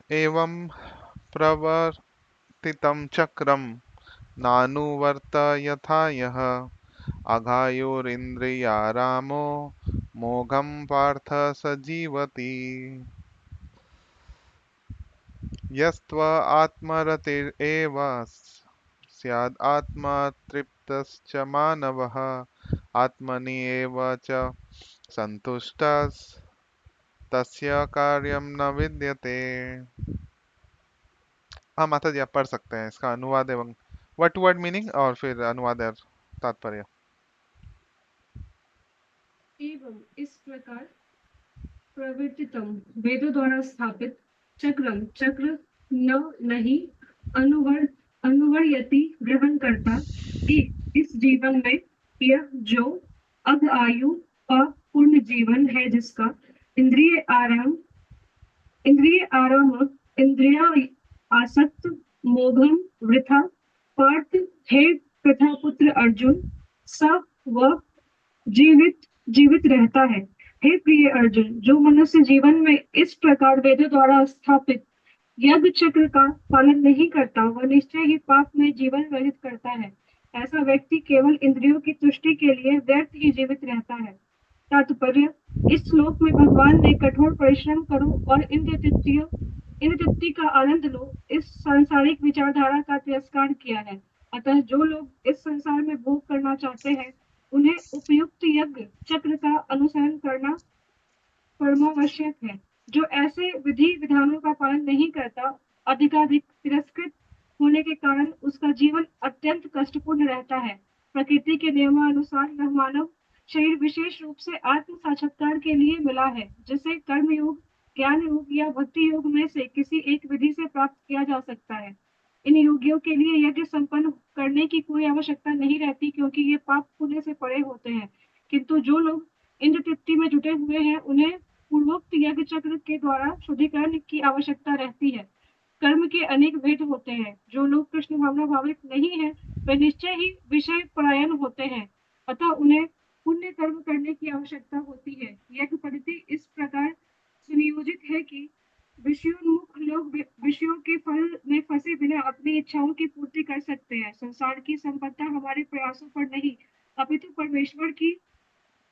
एवं प्रवर्तितं चक्रं नानुवर्तयथा यः अघायुरिन्द्रियारामो मोघं पार्थ स जीवति यस्त्व आत्मरतिरेव स्याद् आत्मतृप्तश्च मानवः आत्मनि एव च सन्तुष्टस्तस्य कार्यं न विद्यते। हाँ माता जी आप पढ़ सकते हैं इसका अनुवाद एवं वर्ड टू वर्ड मीनिंग और फिर अनुवाद और तात्पर्य। एवं इस प्रकार प्रवर्तितम वेदों द्वारा स्थापित चक्रम चक्र न नहीं अनुवर अनुवर्यति ग्रहण करता कि इस जीवन में यह जो अब आयु अपूर्ण जीवन है जिसका इंद्रिय आराम इंद्रिय आराम इंद्रिया आसक्त मोघम वृथा पार्थ हे प्रथा पुत्र अर्जुन स वह जीवित जीवित रहता है। हे प्रिय अर्जुन, जो मनुष्य जीवन में इस प्रकार वेदों द्वारा स्थापित यज्ञ चक्र का पालन नहीं करता वह निश्चय ही पाप में जीवन व्यतीत करता है। ऐसा व्यक्ति केवल इंद्रियों की तुष्टि के लिए व्यर्थ ही जीवित रहता है। तात्पर्य, इस श्लोक में भगवान ने कठोर परिश्रम करो और इंद्र तृप्ति का आनंद लो इस सांसारिक विचारधारा का तिरस्कार किया है। अतः जो लोग इस संसार में भोग करना चाहते हैं उन्हें उपयुक्त यज्ञ चक्र का अनुसरण करना परमावश्यक है। जो ऐसे विधि विधानों का पालन नहीं करता अधिकाधिक तिरस्कृत होने के कारण उसका जीवन अत्यंत कष्टपूर्ण रहता है। प्रकृति के नियमानुसार यह मानव शरीर विशेष रूप से आत्म साक्षात्कार के लिए मिला है जिसे कर्म योग ज्ञान योग या भक्ति योग में से किसी एक विधि से प्राप्त किया जा सकता है। इन योगियों के लिए यज्ञ संपन्न करने की कोई आवश्यकता नहीं रहती क्योंकि ये पाप पुण्य से परे होते हैं। किंतु जो लोग इंद्र तृप्ति में जुटे हुए हैं उन्हें पूर्वोक्त यज्ञ चक्र के द्वारा शुद्धिकरण की आवश्यकता रहती है। कर्म के अनेक भेद होते हैं। जो लोग कृष्ण भावना भावित नहीं है वे निश्चय ही विषय परायण होते हैं। अतः उन्हें पुण्य कर्म करने की आवश्यकता होती है। यज्ञ पद्धति इस प्रकार सुनियोजित है कि विषयोन्मुख लोग विषयों के फल में फंसे बिना अपनी इच्छाओं की पूर्ति कर सकते हैं। संसार की संपदा हमारे प्रयासों पर नहीं अपितु परमेश्वर की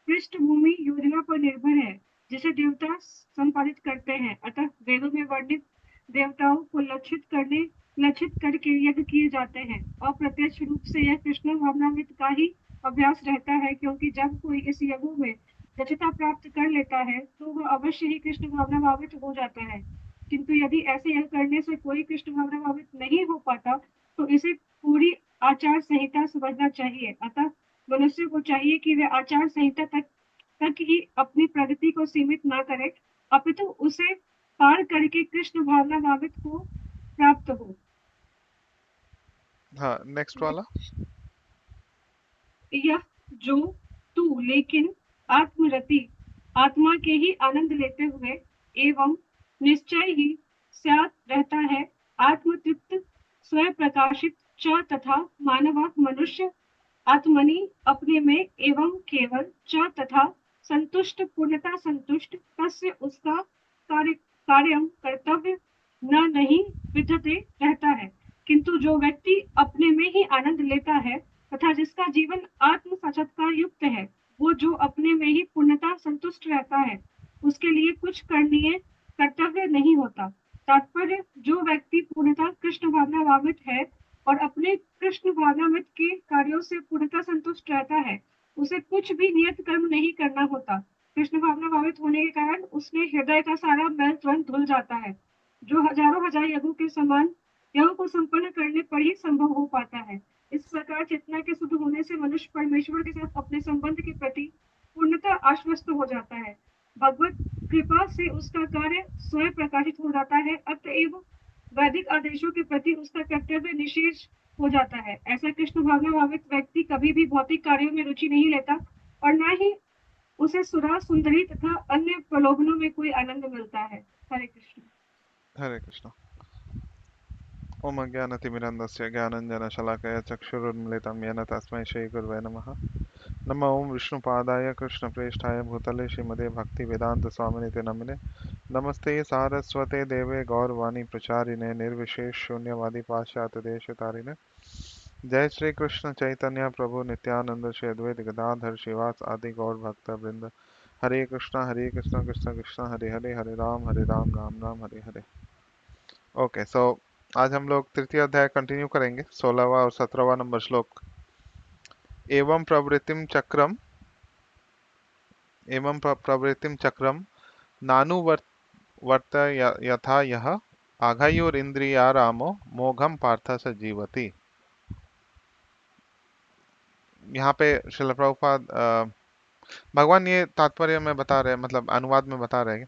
पृष्ठभूमि योजना पर निर्भर है जिसे देवता संपादित करते हैं। अतः वेदों में वर्णित देवताओं को लक्षित करके यज्ञ किए जाते हैं। अप्रत्यक्ष रूप से यह कृष्ण भावनामृत का ही अभ्यास रहता है क्योंकि जब कोई इस यज्ञों में दक्षता प्राप्त कर लेता है तो वह अवश्य ही कृष्ण भावनाभावित हो जाता है। किंतु यदि ऐसे यज्ञ करने से कोई कृष्ण भावनाभावित नहीं हो पाता तो इसे पूरी आचार संहिता समझना चाहिए। अतः मनुष्य को चाहिए कि वह आचार संहिता तक ही अपनी प्रगति को सीमित न करे अपितु उसे पार करके कृष्ण भावना भावित को प्राप्त हो। हाँ नेक्स्ट वाला। यह जो तू लेकिन आत्मरति आत्मा के ही आनंद लेते हुए एवं निश्चय ही साथ रहता है आत्मतृप्त स्वयं प्रकाशित च तथा मानव मनुष्य आत्मनि अपने में एवं केवल च तथा संतुष्ट पूर्णता संतुष्ट तस्य उसका कार्यम कर्तव्य न नहीं विद्यते रहता है। किंतु जो व्यक्ति अपने में ही आनंद लेता है तथा जिसका जीवन आत्म साक्षात्कार युक्त है वो जो अपने में ही पूर्णता संतुष्ट रहता है उसके लिए कुछ करणीय कर्तव्य नहीं होता। तात्पर्य, जो व्यक्ति पूर्णता कृष्ण भावना भावित है और अपने कृष्ण भावनामृत के कार्यों से पूर्णतः संतुष्ट रहता है उसे कुछ भी नियत कर्म नहीं करना होता। कृष्ण भावना भावित होने के कारण उसमें हृदय का सारा मैल तुरंत धुल जाता है जो हजारों हजार यज्ञों के समान यज्ञों को संपन्न करने पर ही संभव हो पाता है। इस प्रकार चेतना के शुद्ध होने से मनुष्य परमेश्वर के साथ अपने संबंध के प्रति पूर्णतः आश्वस्त हो जाता है। भगवत कृपा से उसका कार्य स्वयं प्रकाशित हो जाता है अतएव वैदिक आदेशों के प्रति उसका कर्तव्य निशेष हो जाता है। ऐसा कृष्ण भावना भावित व्यक्ति कभी भी भौतिक कार्यों में रुचि नहीं लेता और न ही उसे सुरा सुंदरी तथा अन्य प्रलोभनों में कोई आनंद मिलता है। हरे कृष्ण। हरे कृष्ण। ओम अज्ञानतिमिरन्दस्य ज्ञानञ्जनशलाकया चक्षुरुन्मिलितं येन तस्मै श्रीगुरवे नमः। नमः ओं विष्णुपादाय कृष्णप्रेष्ठाय भूतले श्रीमते भक्तिवेदान्तस्वामिनिति नमिने नमस्ते सारस्वते देवे गौरवाणी प्रचारिणे निर्विशेष शून्यवादी पाश्चात्य देश तारिणे। जय श्री कृष्ण चैतन्य प्रभु नित्यानंद श्री अद्वैत गदाधर शिवास आदि गौर भक्त वृंद। हरे कृष्ण कृष्ण कृष्ण हरे हरे, हरे राम राम राम हरे हरे। ओके, सो आज हम लोग तृतीय अध्याय कंटिन्यू करेंगे, 16वां और 17वां नंबर श्लोक। एवं प्रवृत्तिम चक्रम, प्रवृत्तिम चक्रम नानु वर्त यथा यह आघायुरिंद्रियारामो मोघम पार्थ स जीवति। यहाँ पे श्रील प्रभुपाद भगवान ये तात्पर्य में बता रहे हैं, मतलब अनुवाद में बता रहे हैं।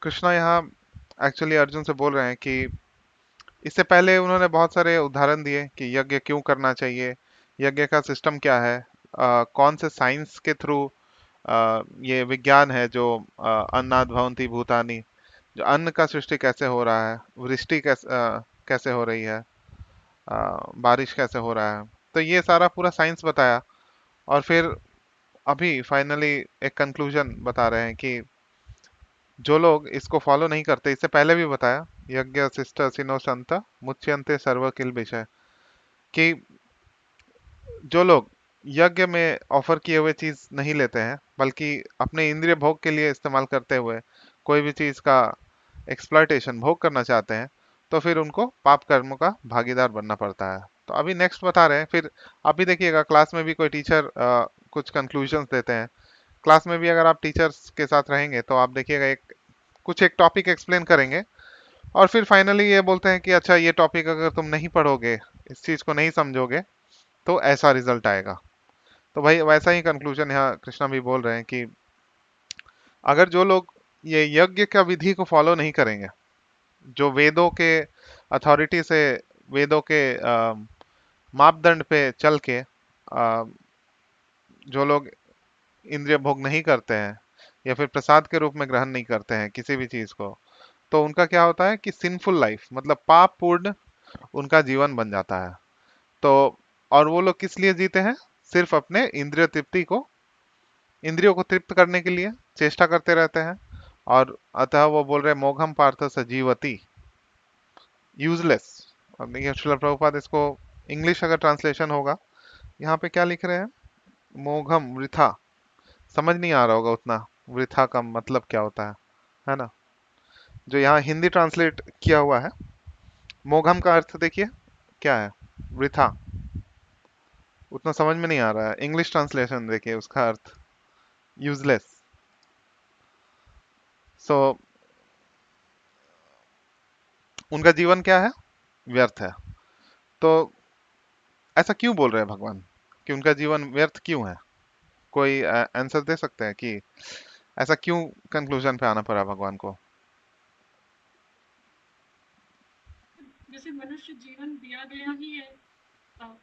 कृष्णा यहाँ एक्चुअली अर्जुन से बोल रहे हैं कि इससे पहले उन्होंने बहुत सारे उदाहरण दिए कि यज्ञ क्यों करना चाहिए, यज्ञ का सिस्टम क्या है, कौन से साइंस के थ्रू ये विज्ञान है जो अन्नाद भवन्ति भूतानि, जो अन्न का सृष्टि कैसे हो रहा है, वृष्टि कैसे हो रही है, बारिश कैसे हो रहा है। तो ये सारा पूरा साइंस बताया, और फिर अभी फाइनली एक कंक्लूजन बता रहे हैं कि जो लोग इसको फॉलो नहीं करते, इससे पहले भी बताया, यज्ञ शिष्ट सिनो संत मुच्यन्ते सर्व किल विषय, कि जो लोग यज्ञ में ऑफर किए हुए चीज नहीं लेते हैं, बल्कि अपने इंद्रिय भोग के लिए इस्तेमाल करते हुए कोई भी चीज का एक्सप्लॉयटेशन भोग करना चाहते हैं, तो फिर उनको पाप कर्मों का भागीदार बनना पड़ता है। तो अभी नेक्स्ट बता रहे हैं। फिर अभी देखिएगा, क्लास में भी कोई टीचर कुछ कंक्लूजन्स देते हैं। क्लास में भी अगर आप टीचर्स के साथ रहेंगे तो आप देखिएगा एक टॉपिक एक्सप्लेन करेंगे, और फिर फाइनली ये बोलते हैं कि अच्छा, ये टॉपिक अगर तुम नहीं पढ़ोगे, इस चीज को नहीं समझोगे, तो ऐसा रिजल्ट आएगा। तो भाई वैसा ही कंक्लूजन यहाँ कृष्णा भी बोल रहे हैं कि अगर जो लोग ये यज्ञ का विधि को फॉलो नहीं करेंगे, जो वेदों के अथॉरिटी से, वेदों के मापदंड पे चल के जो लोग इंद्रिय भोग नहीं करते हैं, या फिर प्रसाद के रूप में ग्रहण नहीं करते हैं किसी भी चीज को, तो उनका क्या होता है कि सिंफुल लाइफ, मतलब पाप पूर्ण उनका जीवन बन जाता है। तो और वो लोग किस लिए जीते हैं? सिर्फ अपने इंद्रियों को तृप्त करने के लिए चेष्टा करते रहते हैं। और अतः वो बोल रहे हैं मोघम पार्थ सजीवती, यूजलेस। अब देखिए श्रील प्रभुपाद इसको इंग्लिश अगर ट्रांसलेशन होगा, यहाँ पे क्या लिख रहे हैं? मोघम, वृथा। समझ नहीं आ रहा होगा उतना, वृथा का मतलब क्या होता है ना? जो यहाँ हिंदी ट्रांसलेट किया हुआ है, मोघम का अर्थ देखिए क्या है, वृथा। उतना समझ में नहीं आ रहा है। इंग्लिश ट्रांसलेशन देखिए, उसका अर्थ यूजलेस। सो उनका जीवन क्या है? व्यर्थ है। तो ऐसा क्यों बोल रहे हैं भगवान कि उनका जीवन व्यर्थ क्यों है? कोई आंसर दे सकते हैं कि ऐसा क्यों कंक्लूजन पे आना पड़ा भगवान को? जैसे मनुष्य जीवन दिया गया ही है अ,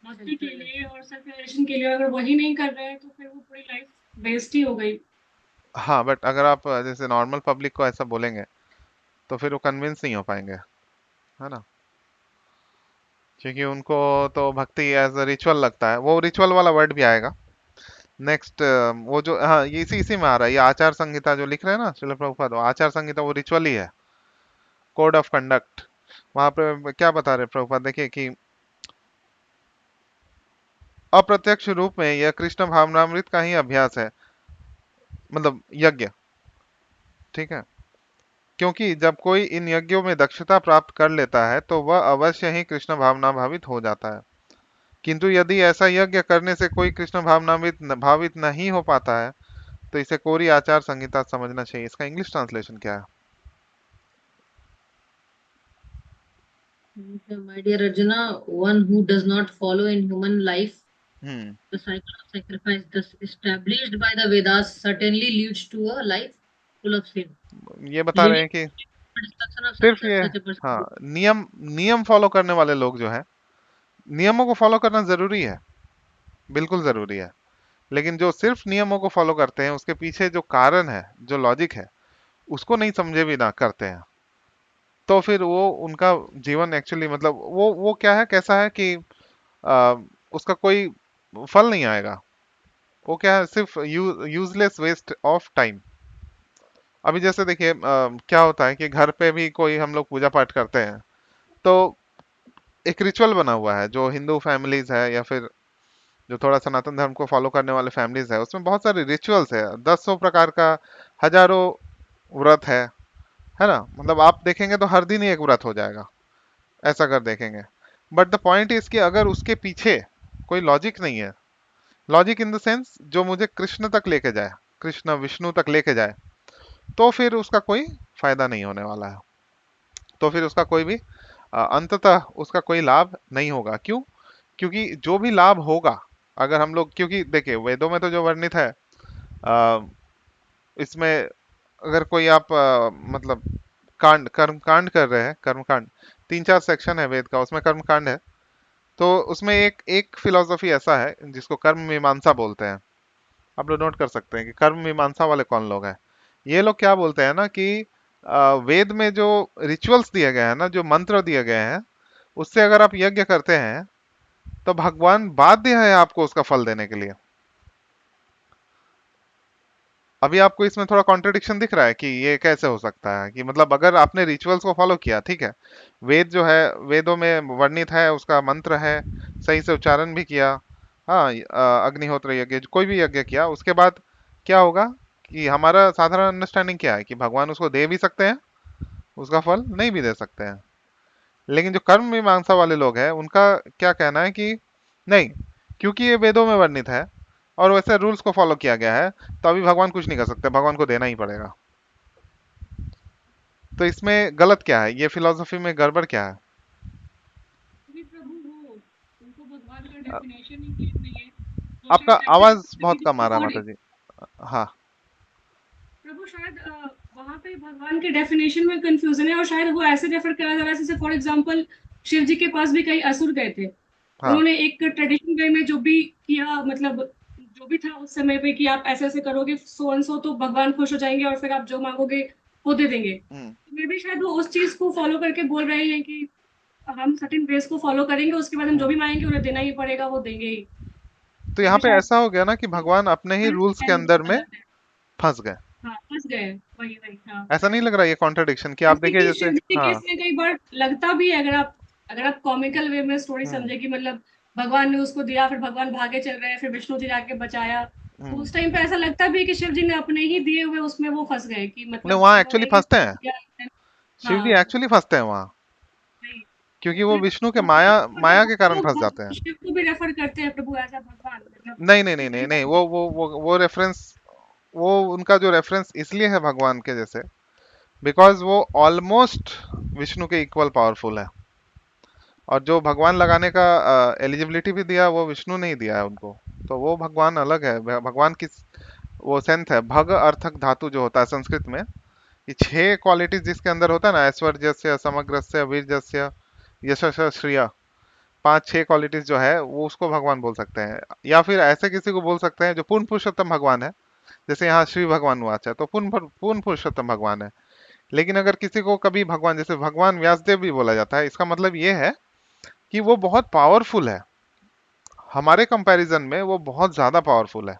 मस्ती के लिए और सेल्फ रियलाइजेशन के लिए, अगर वही नहीं कर रहे हैं तो फिर वो पूरी लाइफ वेस्ट ही हो गई। हाँ, बट अगर आप जैसे नॉर्मल पब्लिक को ऐसा बोलेंगे, तो फिर वो कन्विंस नहीं हो पाएंगे, है ना? क्योंकि उनको तो भक्ति एज अ रिचुअल लगता है। वो रिचुअल वाला वर्ड भी आएगा नेक्स्ट। वो जो, हाँ, ये इसी इसी में आ रहा है, ये आचार संहिता जो लिख रहे हैं ना श्रील प्रभुपाद, वो आचार संहिता वो रिचुअल ही है, कोड ऑफ कंडक्ट। वहां पे क्या बता रहे प्रभुपाद, देखिए कि अप्रत्यक्ष रूप में यह कृष्ण भावनामृत का ही अभ्यास है, मतलब यज्ञ। ठीक है, क्योंकि जब कोई इन यज्ञों में दक्षता प्राप्त कर लेता है तो वह अवश्य ही कृष्ण भावना भावित हो जाता है। किंतु यदि ऐसा यज्ञ करने से कोई कृष्ण भावनावित भावित नहीं हो पाता है, तो इसे कोरी आचार संहिता समझना चाहिए। इसका इंग्लिश ट्रांसलेशन क्या है? My dear Arjuna, one who does not follow in human life hmm the cycle of sacrifice thus established by the Vedas certainly leads to a life full of sin, ये बता रहे leading हैं कि to the destruction of सिर्फ ये, such a person. हाँ, नियम नियम फॉलो करने वाले लोग जो है, नियमों को फॉलो करना जरूरी है, बिल्कुल जरूरी है। लेकिन जो सिर्फ नियमों को फॉलो करते हैं, उसके पीछे जो कारण है, जो लॉजिक है, उसको नहीं समझे भी ना करते हैं, तो फिर वो उनका जीवन एक्चुअली, मतलब वो क्या है, कैसा है कि आ, उसका कोई फल नहीं आएगा। वो क्या है, सिर्फ यूजलेस वेस्ट ऑफ टाइम। अभी जैसे देखिए क्या होता है कि घर पे भी कोई हम लोग पूजा पाठ करते हैं, तो एक रिचुअल बना हुआ है जो हिंदू फैमिलीज है या फिर जो थोड़ा सनातन धर्म को फॉलो करने वाले फैमिलीज है, उसमें बहुत सारे रिचुअल्स है, दसों प्रकार का, हजारों व्रत है ना। मतलब आप देखेंगे तो हर दिन ही एक व्रत हो जाएगा, ऐसा अगर देखेंगे। बट द पॉइंट इज कि अगर उसके पीछे कोई लॉजिक नहीं है, लॉजिक इन द सेंस जो मुझे कृष्ण तक लेके जाए, कृष्ण विष्णु तक लेके जाए, तो फिर उसका कोई फायदा नहीं होने वाला है। तो फिर उसका कोई भी अंततः उसका कोई लाभ नहीं होगा। क्यों? क्योंकि जो भी लाभ होगा, अगर हम लोग, क्योंकि देखिए वेदों में तो जो वर्णित है, अ, इसमें अगर कोई आप मतलब कांड, कर्म कांड कर रहे हैं, कर्म कांड, तीन चार सेक्शन है वेद का, उसमें कर्म कांड है। तो उसमें एक एक फिलोसफी ऐसा है जिसको कर्म मीमांसा बोलते हैं। आप लोग नोट कर सकते हैं कि कर्म मीमांसा वाले कौन लोग हैं। ये लोग क्या बोलते हैं ना कि वेद में जो रिचुअल्स दिए गए हैं ना, जो मंत्र दिए गए हैं, उससे अगर आप यज्ञ करते हैं तो भगवान बाध्य है आपको उसका फल देने के लिए। अभी आपको इसमें थोड़ा कॉन्ट्रडिक्शन दिख रहा है कि ये कैसे हो सकता है, कि मतलब अगर आपने रिचुअल्स को फॉलो किया, ठीक है, वेद जो है, वेदों में वर्णित है, उसका मंत्र है, सही से उच्चारण भी किया, हाँ, अग्निहोत्र यज्ञ कोई भी यज्ञ किया, उसके बाद क्या होगा कि हमारा साधारण अंडरस्टैंडिंग क्या है कि भगवान उसको दे भी सकते हैं, उसका फल नहीं भी दे सकते हैं। लेकिन जो कर्म मीमांसा वाले लोग हैं उनका क्या कहना है कि नहीं, क्योंकि ये वेदों में वर्णित है और वैसे रूल्स को फॉलो किया गया है, तो अभी भगवान कुछ नहीं कर सकते, भगवान को देना ही पड़ेगा। तो इसमें गलत क्या है, ये फिलोसफी में गड़बड़ क्या है? क्योंकि प्रभु वो उनको भगवान का डेफिनेशन ही क्लियर नहीं है, वो आपका शायद आवाज एक्चुअली बहुत कम आ रहा है, माता अकॉर्डिंग जी। हाँ। प्रभु शायद वहां पे भगवान के डेफिनेशन में कंफ्यूजन है, और शायद वो ऐसे रेफर करा जा रहा है जैसे फॉर एग्जांपल शिव जी के पास भी कई असुर गए थे, हाँ। उन्होंने एक ट्रेडिशन वे में जो भी किया, मतलब जो भी था उस समय पे कि आप ऐसे ऐसे करोगे सो एंड सो, तो भगवान खुश हो जाएंगे और फिर आप जो मांगोगे वो दे देंगे। हम्म। तो मे भी शायद वो उस चीज को फॉलो करके बोल रहे हैं कि हम सर्टेन वेज को फॉलो करेंगे, उसके बाद हम जो हम्म। भी मांगेंगे उन्हें देना ही पड़ेगा, वो देंगे ही। तो मे यहाँ भी पे शायद ऐसा हो गया ना कि भगवान अपने ही रूल्स के अंदर में गलत है। फंस गए। हाँ, फंस गए। वही वही, हाँ। ऐसा नहीं लग रहा ये कॉन्ट्रडिक्शन कि आप जैसे देखिए कि जैसे। शिव जी के हाँ। केस में कई बार लगता भी है, अगर आप कॉमिकल वे में स्टोरी हम्म। समझे कि मतलब भगवान ने उसको दिया, फिर भगवान भागे चल रहे हैं, फिर विष्णु जी जाके बचाया, तो हम्म। उस टाइम पे ऐसा लगता भी है कि शिव जी ने अपने ही दिए हुए उसमें वो फंस गए, कि नहीं, मतलब वहां उन्होंने एक्चुअली ही फंसते हैं, दिया। शिव जी हाँ, एक्चुअली फंसते हैं वहां, नहीं, क्योंकि वो फिर विष्णु के वो माया, मतलब माया के बहुत कारण लोग फंस जाते हैं। शिव को भी रेफर करते हैं प्रभु ऐसा भगवान, मतलब नहीं नहीं नहीं इस नहीं टाइम पे। नहीं, वो रेफरेंस, वो उनका जो रेफरेंस इसलिए है भगवान के जैसे, बिकॉज वो ऑलमोस्ट विष्णु के इक्वल पावरफुल है। और जो भगवान लगाने का एलिजिबिलिटी भी दिया, वो विष्णु ने ही दिया है उनको। तो वो भगवान अलग है, भगवान की वो सेंथ है, भग अर्थक धातु जो होता है संस्कृत में, ये छह क्वालिटीज जिसके अंदर होता है ना, ऐश्वर्यस्य, समग्रस्य, वीर्यस्य, यशस्य, श्रिय, पांच छह क्वालिटीज जो है वो उसको भगवान बोल सकते हैं। या फिर ऐसे किसी को बोल सकते हैं जो पूर्ण पुरुषोत्तम भगवान है, जैसे यहाँ श्री भगवान वाच है तो पूर्ण पुरुषोत्तम भगवान है। लेकिन अगर किसी को कभी भगवान, जैसे भगवान व्यासदेव भी बोला जाता है, इसका मतलब ये है कि वो बहुत पावरफुल है, हमारे कंपैरिजन में वो बहुत ज्यादा पावरफुल है।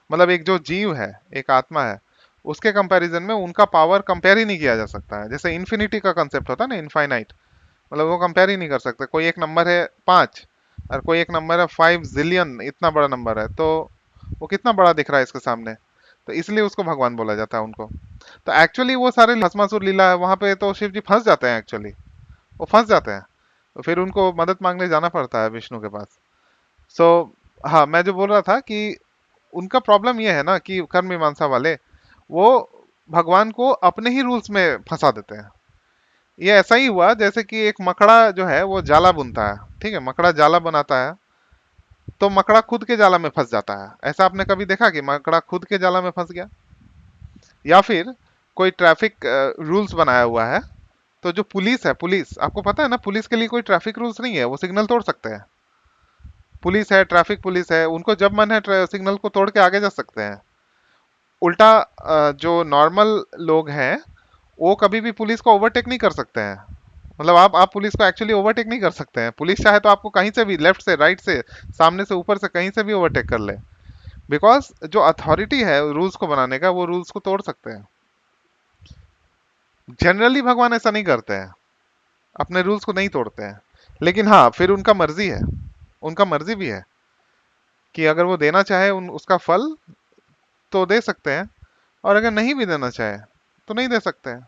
मतलब एक जो जीव है, एक आत्मा है, उसके कंपैरिजन में उनका पावर कंपेयर ही नहीं किया जा सकता है। जैसे इन्फिनिटी का कंसेप्ट होता है ना, इनफाइनाइट, मतलब वो कंपेयर ही नहीं कर सकते। कोई एक नंबर है 5 और कोई एक नंबर है 5 जिलियन, इतना बड़ा नंबर है, तो वो कितना बड़ा दिख रहा है इसके सामने। तो इसलिए उसको भगवान बोला जाता है उनको। तो एक्चुअली वो सारे भस्मासुर लीला है वहां पे, तो शिव जी फंस जाते हैं एक्चुअली, वो फंस जाते हैं। तो फिर उनको मदद मांगने जाना पड़ता है विष्णु के पास। सो हाँ, मैं जो बोल रहा था कि उनका प्रॉब्लम ये है ना कि कर्म मीमांसा वाले, वो भगवान को अपने ही रूल्स में फंसा देते हैं। ये ऐसा ही हुआ जैसे कि एक मकड़ा जो है वो जाला बुनता है, ठीक है, मकड़ा जाला बनाता है, तो मकड़ा खुद के जाला में फंस जाता है। ऐसा आपने कभी देखा कि मकड़ा खुद के जाला में फंस गया? या फिर कोई ट्रैफिक रूल्स बनाया हुआ है, तो जो पुलिस है, पुलिस आपको पता है ना, पुलिस के लिए कोई ट्रैफिक रूल्स नहीं है, वो सिग्नल तोड़ सकते हैं। पुलिस है, ट्रैफिक पुलिस है, उनको जब मन है सिग्नल को तोड़ के आगे जा सकते हैं। उल्टा जो नॉर्मल लोग हैं वो कभी भी पुलिस को ओवरटेक नहीं कर सकते हैं। मतलब आप पुलिस को एक्चुअली ओवरटेक नहीं कर सकते हैं। पुलिस चाहे तो आपको कहीं से भी, लेफ्ट से, राइट से, सामने से, ऊपर से, कहीं से भी ओवरटेक कर ले, बिकॉज जो अथॉरिटी है रूल्स को बनाने का, वो रूल्स को तोड़ सकते हैं। जनरली भगवान ऐसा नहीं करते हैं, अपने रूल्स को नहीं तोड़ते हैं। लेकिन हाँ, फिर उनका मर्जी है, उनका मर्जी भी है कि अगर वो देना चाहे उसका फल तो दे सकते हैं, और अगर नहीं भी देना चाहे तो नहीं दे सकते हैं।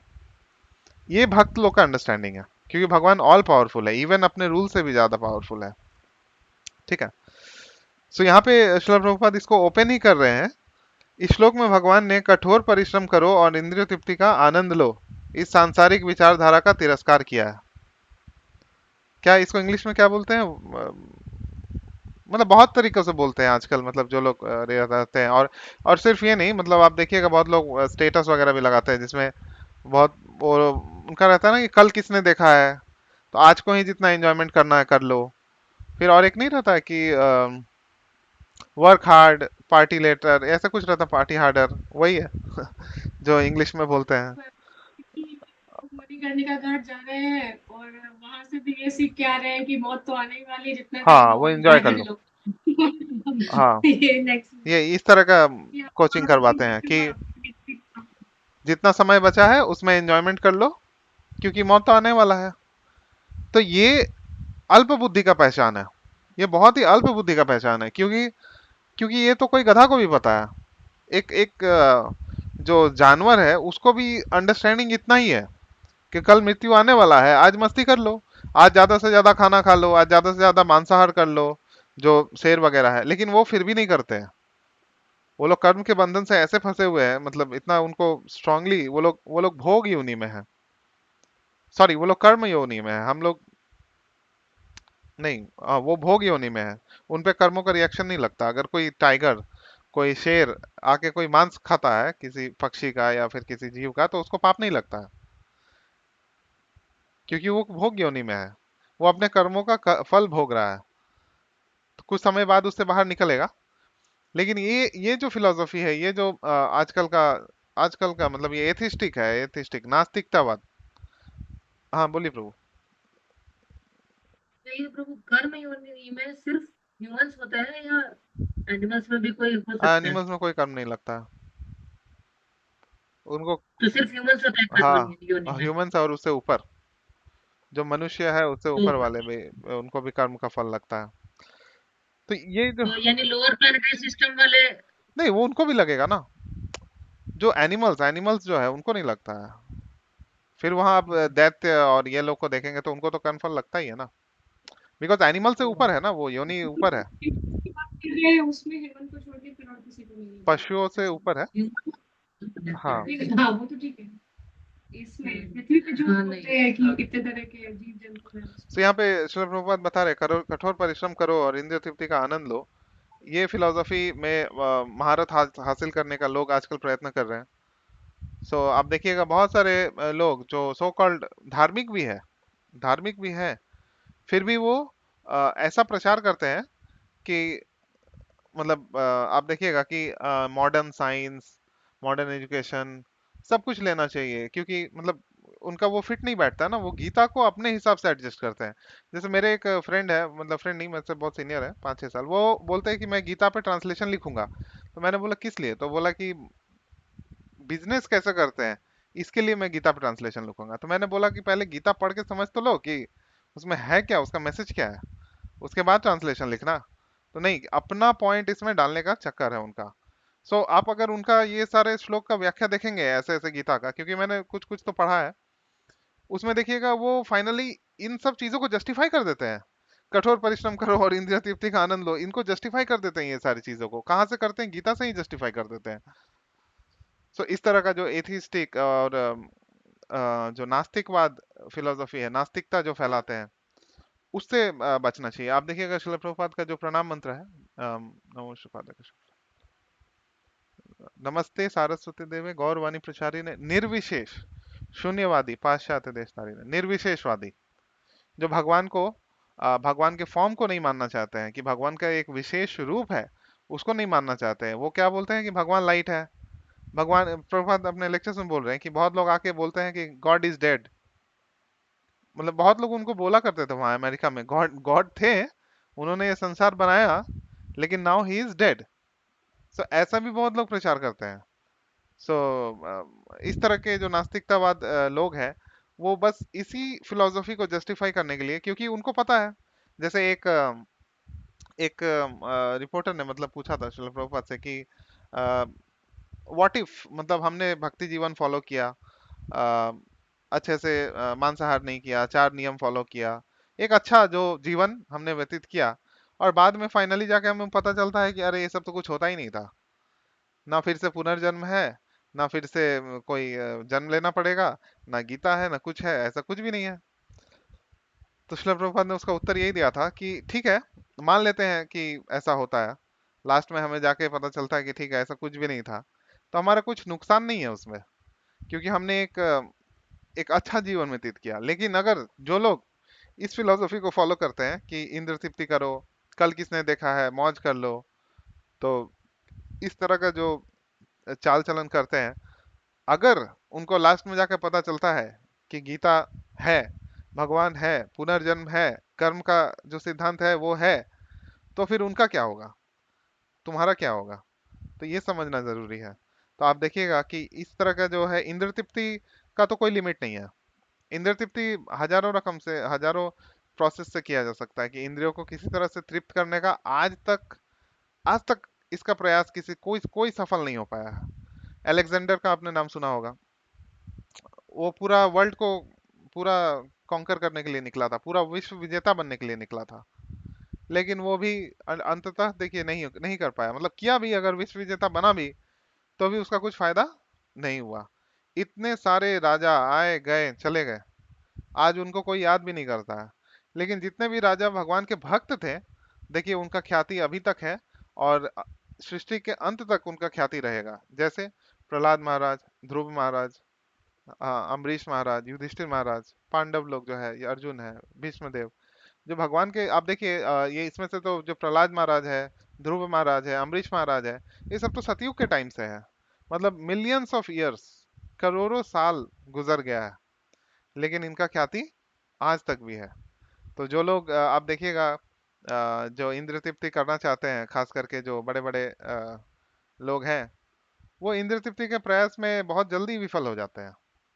ये भक्त लोग का अंडरस्टैंडिंग है, क्योंकि भगवान ऑल पावरफुल है, इवन अपने रूल से भी ज्यादा पावरफुल है। ठीक है। सो यहाँ पे श्रील प्रभुपाद इसको ओपन ही कर रहे हैं। इस श्लोक में भगवान ने कठोर परिश्रम करो और इंद्रिय तृप्ति का आनंद लो, इस सांसारिक विचारधारा का तिरस्कार किया है। क्या इसको इंग्लिश में क्या बोलते हैं, मतलब बहुत तरीकों से बोलते हैं आजकल, मतलब जो लोग रहते हैं। और सिर्फ ये नहीं, मतलब आप देखिएगा बहुत लोग स्टेटस वगैरह भी लगाते हैं जिसमें बहुत वो उनका रहता है ना कि कल किसने देखा है, तो आज को ही जितना एंजॉयमेंट करना है कर लो। फिर और एक नहीं रहता है कि वर्क हार्ड पार्टी लेटर, ऐसा कुछ रहता, पार्टी हार्डर, वही है जो इंग्लिश में बोलते हैं। कि मनी करने का घर जा रहे हैं और वहां से भी ये सीख के आ रहे हैं कि मौत तो आने ही वाली है, जितना टाइम हाँ, हो वो एंजॉय कर एंजॉय कर लो। लो। हाँ, ये नेक्स्ट ये इस तरह का कोचिंग वहां से भी करवाते हैं सीखना कि जितना समय बचा है उसमें एंजॉयमेंट कर लो, क्योंकि मौत तो आने वाला है। तो ये अल्प बुद्धि का पहचान है, ये बहुत ही अल्प बुद्धि का पहचान है, क्योंकि क्योंकि ये तो कोई गधा को भी पता है। एक एक जो जानवर है उसको भी अंडरस्टैंडिंग इतना ही है कि कल मृत्यु आने वाला है, आज मस्ती कर लो, आज ज्यादा से ज्यादा खाना खा लो, आज ज्यादा से ज्यादा मांसाहार कर लो, जो शेर वगैरह है। लेकिन वो फिर भी नहीं करते हैं, वो लोग कर्म के बंधन से ऐसे फंसे हुए हैं, मतलब इतना उनको स्ट्रांगली वो लोग भोग योनि में है। सॉरी, वो लोग कर्म योनि में है, हम लोग नहीं। वो भोग योनि में है, उन पे कर्मों का रिएक्शन नहीं लगता। अगर कोई टाइगर, कोई शेर आके कोई मांस खाता है किसी पक्षी का या फिर किसी जीव का, तो उसको पाप नहीं लगता है, क्योंकि वो भोग योनि में है, वो अपने कर्मों का फल भोग रहा है। तो कुछ समय बाद उससे बाहर निकलेगा। लेकिन ये जो फिलोसफी है, ये जो आजकल का मतलब ये एथिस्टिक है, एथिस्टिक नास्तिकतावाद। हाँ, बोलिए प्रभु। तो ये प्रभु कर्म योनि में सिर्फ ह्यूमंस होता है या एनिमल्स में भी कोई हो सकता है? एनिमल्स में कोई कर्म नहीं लगता, उनको। तो सिर्फ ह्यूमंस होता है कर्म हाँ, योनि में? ह्यूमंस और उससे ऊपर जो मनुष्य है, उससे तो ऊपर वाले भी उनको भी कर्म का फल लगता है। तो ये जो, तो यानी लोअर प्लानिटरी सिस्टम वाले? नहीं, वो उनको भी लगेगा ना। जो एनिमल्स एनिमल्स जो है उनको नहीं लगता है। फिर वहां आप दैत्य और ये लोग को देखेंगे तो उनको तो कर्म फल लगता ही है ना, बिकॉज एनिमल से ऊपर है ना, वो योनि ऊपर है, की बात कर रहे हैं, उसमें हेमंत को छोड़ के फिर और किसी को नहीं है पशुओं से ऐसा। ऊपर है। हाँ। लेकिन हाँ, वो तो ठीक है। इसमें पृथ्वी पे जो हाँ होते नहीं। हैं कि कितने तरह के जीव जंतु हैं तो उसमें। यहाँ पे श्रील प्रभुपाद बता रहे, करो कठोर परिश्रम करो और इंद्रिय तृप्ति का आनंद लो। ये फिलोसफी में महारत हासिल करने का लोग आजकल प्रयत्न कर रहे हैं। सो आप देखिएगा बहुत सारे लोग जो सो कॉल्ड धार्मिक भी है, धार्मिक भी है, फिर भी वो ऐसा प्रचार करते हैं कि मतलब आप देखिएगा कि मॉडर्न साइंस, मॉडर्न एजुकेशन, सब कुछ लेना चाहिए, क्योंकि मतलब उनका वो फिट नहीं बैठता ना, वो गीता को अपने हिसाब से एडजस्ट करते हैं। जैसे मेरे एक फ्रेंड है, मतलब फ्रेंड नहीं, मेरे से बहुत सीनियर है, 5-6 साल, वो बोलते हैं कि मैं गीता पे ट्रांसलेशन लिखूंगा। तो मैंने बोला किस लिए, तो बोला कि बिजनेस कैसे करते हैं, इसके लिए मैं गीता पे ट्रांसलेशन लिखूंगा। तो मैंने बोला कि पहले गीता पढ़ के समझ तो लो कि उसमें है क्या, उसका मैसेज क्या है, उसके बाद ट्रांसलेशन लिखना। तो नहीं, अपना पॉइंट इसमें डालने का चक्कर है उनका। सो आप अगर उनका ये सारे श्लोक का व्याख्या देखेंगे ऐसे ऐसे गीता का, क्योंकि मैंने कुछ कुछ तो पढ़ा है, उसमें देखिएगा वो फाइनली इन सब चीजों को जस्टिफाई कर देते हैं। कठोर परिश्रम करो और इंद्रिय तृप्ति का आनंद लो, इनको जस्टिफाई कर देते हैं। ये सारी चीजों को कहाँ से करते हैं, गीता से ही जस्टिफाई कर देते हैं। सो इस तरह का जो एथिस्टिक और जो नास्तिकवाद फिलोसफी है, नास्तिकता जो फैलाते हैं, उससे बचना चाहिए। आप देखिएगा श्रील प्रभुपाद का जो प्रणाम मंत्र है, नमो श्रीपाद नमस्ते सारस्वती देवे गौरवाणी प्रचारिणे निर्विशेष शून्यवादी पाश्चात्य देशतारिणे। निर्विशेषवादी जो भगवान को भगवान के फॉर्म को नहीं मानना चाहते हैं, कि भगवान का एक विशेष रूप है, उसको नहीं मानना चाहते हैं। वो क्या बोलते हैं कि भगवान लाइट है। भगवान प्रभुपाद अपने लेक्चर्स में बोल रहे हैं कि बहुत लोग आके बोलते हैं कि गॉड इज डेड। मतलब बहुत लोग उनको बोला करते थे वहां अमेरिका में, गॉड गॉड थे, उन्होंने ये संसार बनाया, लेकिन नाउ ही इज डेड। सो ऐसा भी बहुत लोग प्रचार करते हैं। सो इस तरह के जो नास्तिकतावाद लोग हैं, वो बस इसी फिलॉसफी को जस्टिफाई करने के लिए, क्योंकि उनको पता है, जैसे एक रिपोर्टर ने मतलब पूछा था श्रील प्रभुपाद से कि व्हाट इफ, मतलब हमने भक्ति जीवन फॉलो किया, अ, अच्छे से मांसाहार नहीं किया, चार नियम फॉलो किया, एक अच्छा जो जीवन हमने व्यतीत किया, और बाद में फाइनली जाके हमें पता चलता है कि अरे ये सब तो कुछ होता ही नहीं था, ना फिर से पुनर्जन्म है, ना फिर से कोई जन्म लेना पड़ेगा, ना गीता है, ना कुछ है, ऐसा कुछ भी नहीं है। तो शिला प्रभुपाद ने उसका उत्तर यही दिया था कि ठीक है, मान लेते हैं कि ऐसा होता है, लास्ट में हमें जाके पता चलता है कि ठीक है ऐसा कुछ भी नहीं था, तो हमारा कुछ नुकसान नहीं है उसमें, क्योंकि हमने एक अच्छा जीवन व्यतीत किया। लेकिन अगर जो लोग इस फिलोसफी को फॉलो करते हैं कि इंद्र तृप्ति करो, कल किसने देखा है, मौज कर लो, तो इस तरह का जो चाल चलन करते हैं, अगर उनको लास्ट में जाकर पता चलता है कि गीता है, भगवान है, पुनर्जन्म है, कर्म का जो सिद्धांत है वो है, तो फिर उनका क्या होगा, तुम्हारा क्या होगा? तो ये समझना जरूरी है। तो आप देखिएगा कि इस तरह का जो है इंद्र तृप्ति का तो कोई लिमिट नहीं है। इंद्र तृप्ति हजारों रकम से, हजारों प्रोसेस से किया जा सकता है कि इंद्रियों को किसी तरह से तृप्त करने का आज तक इसका प्रयास किसी कोई कोई सफल नहीं हो पाया है। अलेक्जेंडर का आपने नाम सुना होगा, वो पूरा वर्ल्ड को पूरा कॉन्कर करने के लिए निकला था, पूरा विश्व विजेता बनने के लिए निकला था, लेकिन वो भी अंततः देखिए नहीं नहीं कर पाया, मतलब किया भी, अगर विश्व विजेता बना भी तो भी उसका कुछ फायदा नहीं हुआ। इतने सारे राजा आए गए चले गए, आज उनको कोई याद भी नहीं करता है, लेकिन जितने भी राजा भगवान के भक्त थे, देखिए उनका ख्याति अभी तक है, और सृष्टि के अंत तक उनका ख्याति रहेगा। जैसे प्रहलाद महाराज, ध्रुव महाराज, हाँ, अम्बरीश महाराज, युधिष्ठिर महाराज, पांडव लोग जो है, ये अर्जुन है, भीष्म देव, जो भगवान के, आप देखिए ये इसमें से तो जो प्रहलाद महाराज है, ध्रुव महाराज है, अम्बरीश महाराज है, ये सब तो सतयुग के टाइम से है, मतलब मिलियंस ऑफ ईयर्स, करोड़ों साल गुजर गया है, लेकिन इनका ख्याति आज तक भी है। तो जो लोग आप देखिएगा जो इंद्र तृप्ति करना चाहते हैं, खास करके जो बड़े बड़े लोग हैं, वो इंद्र तृप्ति के प्रयास में बहुत जल्दी विफल हो जाते हैं,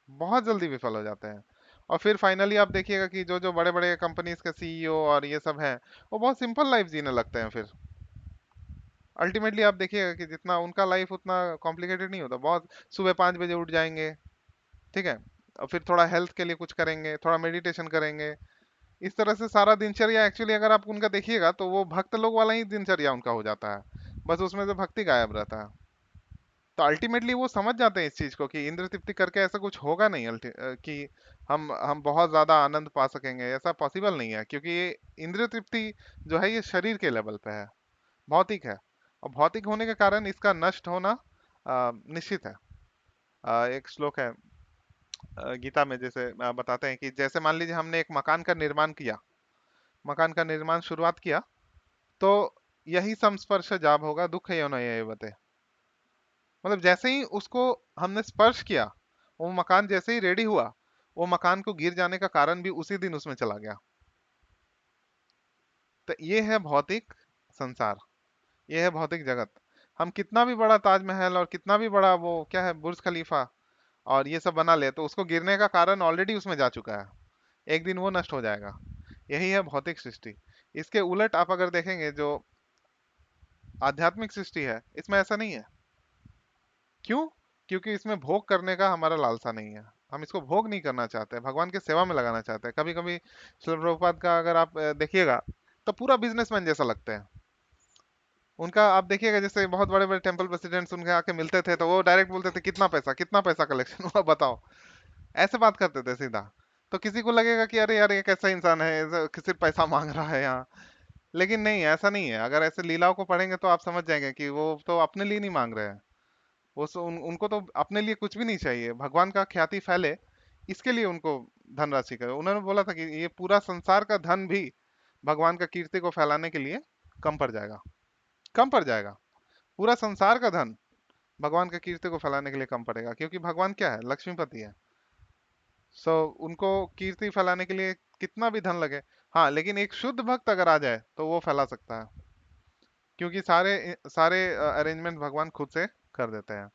बहुत जल्दी विफल हो जाते हैं। और फिर फाइनली आप देखिएगा कि जो जो बड़े बड़े कंपनीज के सीईओ और ये सब हैं, वो बहुत सिंपल लाइफ जीने लगते हैं फिर। अल्टीमेटली आप देखिएगा कि जितना उनका लाइफ उतना कॉम्प्लिकेटेड नहीं होता, बहुत सुबह 5 बजे उठ जाएंगे, ठीक है, और फिर थोड़ा हेल्थ के लिए कुछ करेंगे, थोड़ा मेडिटेशन करेंगे, इस तरह से सारा दिनचर्या, एक्चुअली अगर आप उनका देखिएगा तो वो भक्त लोग वाला ही दिनचर्या उनका हो जाता है, बस उसमें से भक्ति गायब रहता है। तो अल्टीमेटली वो समझ जाते हैं इस चीज को कि इंद्र तृप्ति करके ऐसा कुछ होगा नहीं, कि हम बहुत ज्यादा आनंद पा सकेंगे, ऐसा पॉसिबल नहीं है, क्योंकि ये इंद्र तृप्ति जो है ये शरीर के लेवल पे है, भौतिक है, और भौतिक होने के कारण इसका नष्ट होना निश्चित है। एक श्लोक है गीता में, जैसे बताते हैं कि जैसे मान लीजिए हमने एक मकान का निर्माण किया, मकान का निर्माण शुरुआत किया, तो यही संस्पर्श जाब होगा दुख यो न एवते, मतलब जैसे ही उसको हमने स्पर्श किया, वो मकान जैसे ही रेडी हुआ, वो मकान को गिर जाने का कारण भी उसी दिन उसमें चला गया। तो ये है भौतिक संसार, ये है भौतिक जगत। हम कितना भी बड़ा ताजमहल और कितना भी बड़ा वो क्या है बुर्ज खलीफा और ये सब बना ले, तो उसको गिरने का कारण ऑलरेडी उसमें जा चुका है, एक दिन वो नष्ट हो जाएगा। यही है भौतिक सृष्टि। इसके उलट आप अगर देखेंगे जो आध्यात्मिक सृष्टि है, इसमें ऐसा नहीं है। क्यों? क्योंकि इसमें भोग करने का हमारा लालसा नहीं है, हम इसको भोग नहीं करना चाहते, भगवान की सेवा में लगाना चाहते हैं। कभी कभी श्रील प्रभुपाद का अगर आप देखिएगा, तो पूरा बिजनेसमैन जैसा लगते हैं। उनका आप देखिएगा, जैसे बहुत बड़े बड़े टेंपल प्रेसिडेंट्स उनके आके मिलते थे, तो वो डायरेक्ट बोलते थे कितना पैसा कलेक्शन हुआ बताओ, ऐसे बात करते थे सीधा। तो किसी को लगेगा कि अरे यार ये कैसा इंसान है, सिर्फ पैसा मांग रहा है यहाँ। लेकिन नहीं, ऐसा नहीं है। अगर ऐसे लीलाओं को पढ़ेंगे तो आप समझ जाएंगे कि वो तो अपने लिए नहीं मांग रहे हैं, उनको तो अपने लिए कुछ भी नहीं चाहिए, भगवान का ख्याति फैले इसके लिए उनको धनराशि करे। उन्होंने बोला था कि ये पूरा संसार का धन भी भगवान का कीर्ति को फैलाने के लिए कम पड़ जाएगा, कम पड़ जाएगा। पूरा संसार का धन भगवान का कीर्ति को फैलाने के लिए कम पड़ेगा, क्योंकि भगवान क्या है, लक्ष्मीपति है। सो उनको कीर्ति फैलाने के लिए कितना भी धन लगे, हाँ, लेकिन एक शुद्ध भक्त अगर आ जाए तो वो फैला सकता है, क्योंकि सारे सारे अरेंजमेंट भगवान खुद से कर देते हैं।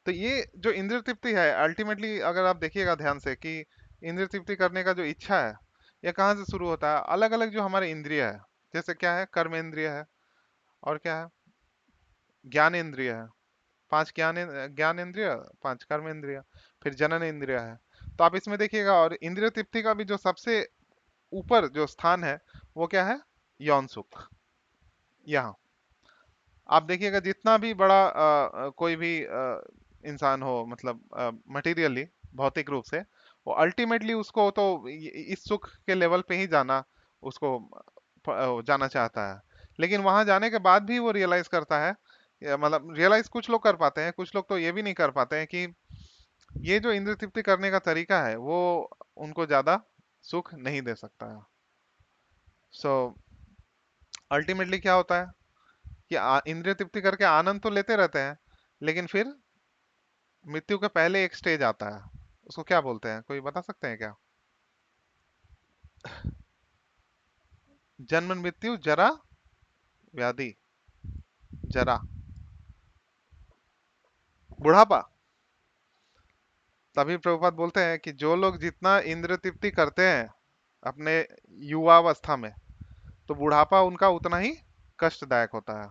तो ये जो इंद्रिय तृप्ति है अल्टीमेटली, अगर आप देखिएगा ध्यान से कि इंद्रिय तृप्ति करने का जो इच्छा है, ये कहाँ से शुरू होता है? अलग अलग जो हमारे इंद्रिय है, जैसे क्या है, कर्म इंद्रिय है, और क्या है, ज्ञान इंद्रिय है, पांच ज्ञान इंद्रिय, पांच कर्म इंद्रिय, फिर जनन इंद्रिय है। तो आप इसमें देखिएगा, और इंद्रिय तृप्ति का भी जो सबसे ऊपर जो स्थान है वो क्या है? यौन सुख। यहाँ आप देखिएगा, जितना भी बड़ा कोई भी इंसान हो, मतलब मटेरियली, भौतिक रूप से, वो अल्टीमेटली उसको तो इस सुख के लेवल पे ही जाना, उसको जाना चाहता है। लेकिन वहां जाने के बाद भी वो रियलाइज करता है, मतलब रियलाइज कुछ लोग कर पाते हैं, कुछ लोग तो ये भी नहीं कर पाते हैं कि ये जो इंद्रिय तृप्ति करने का तरीका है वो उनको ज्यादा सुख नहीं दे सकता है। सो अल्टीमेटली क्या होता है कि इंद्रिय तृप्ति करके आनंद तो लेते रहते हैं, लेकिन फिर मृत्यु के पहले एक स्टेज आता है, उसको क्या बोलते हैं, कोई बता सकते हैं क्या? जन्म मृत्यु जरा व्याधि, जरा, बुढ़ापा। तभी प्रभुपाद बोलते हैं कि जो लोग जितना इंद्रिय तृप्ति करते हैं अपने युवावस्था में, तो बुढ़ापा उनका उतना ही कष्टदायक होता है,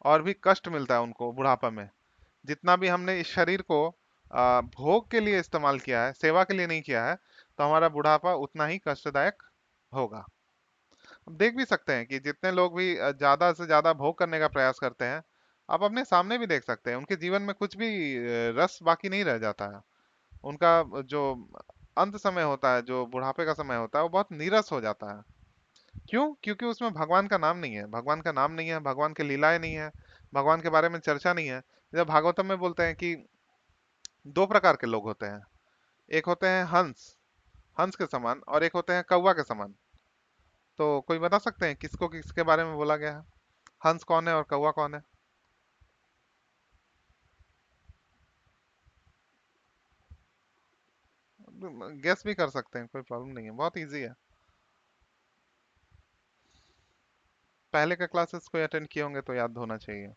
और भी कष्ट मिलता है उनको बुढ़ापा में। जितना भी हमने इस शरीर को भोग के लिए इस्तेमाल किया है, सेवा के लिए नहीं किया है, तो हमारा बुढ़ापा उतना ही कष्टदायक होगा। अब देख भी सकते हैं कि जितने लोग भी ज्यादा से ज्यादा भोग करने का प्रयास करते हैं, आप अपने सामने भी देख सकते हैं, उनके जीवन में कुछ भी रस बाकी नहीं रह जाता है। उनका जो अंत समय होता है, जो बुढ़ापे का समय होता है, वो बहुत नीरस हो जाता है। क्यों? क्योंकि उसमें भगवान का नाम नहीं है, भगवान का नाम नहीं है, भगवान की लीलाएं नहीं है, भगवान के बारे में चर्चा नहीं है। जब भागवतम में बोलते हैं कि दो प्रकार के लोग होते हैं, एक होते हैं हंस, हंस के समान, और एक होते हैं कौवा के समान। तो कोई बता सकते हैं किसको किसके बारे में बोला गया है? हंस कौन है और कौवा कौन है? गेस भी कर सकते हैं, कोई प्रॉब्लम नहीं है, बहुत इजी है। पहले के क्लासेस कोई अटेंड किए होंगे तो याद होना चाहिए।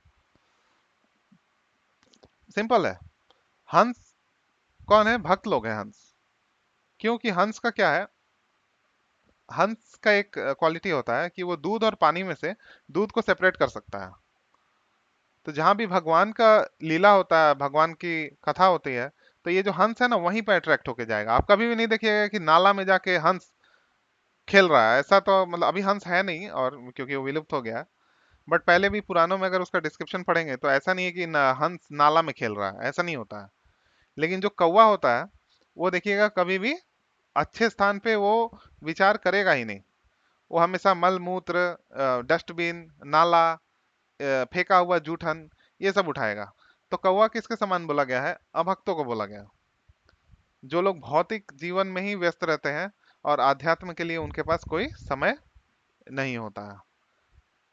सिंपल है। हंस कौन है? भक्त लोग हैं हंस। क्योंकि हंस का क्या है, हंस का एक क्वालिटी होता है कि वो दूध और पानी में से दूध को सेपरेट कर सकता है। तो जहां भी भगवान का लीला होता है, भगवान की कथा होती है, तो ये जो हंस है ना, वहीं पर अट्रैक्ट होके जाएगा। आप कभी भी नहीं देखिएगा कि नाला में जाके हंस खेल रहा है, ऐसा तो मतलब अभी हंस है नहीं, और क्योंकि वो विलुप्त हो गया है। बट पहले भी पुरानों में अगर उसका डिस्क्रिप्शन पढ़ेंगे तो ऐसा नहीं है कि हंस नाला में खेल रहा है, ऐसा नहीं होता है। लेकिन जो कौवा होता है, वो देखिएगा कभी भी अच्छे स्थान पे वो विचार करेगा ही नहीं। वो हमेशा मल मूत्र, डस्टबिन, नाला, फेंका हुआ जूठन, ये सब उठाएगा। तो कौवा किसके समान बोला गया है? अभक्तों को बोला गया, जो लोग भौतिक जीवन में ही व्यस्त रहते हैं और आध्यात्म के लिए उनके पास कोई समय नहीं होता है।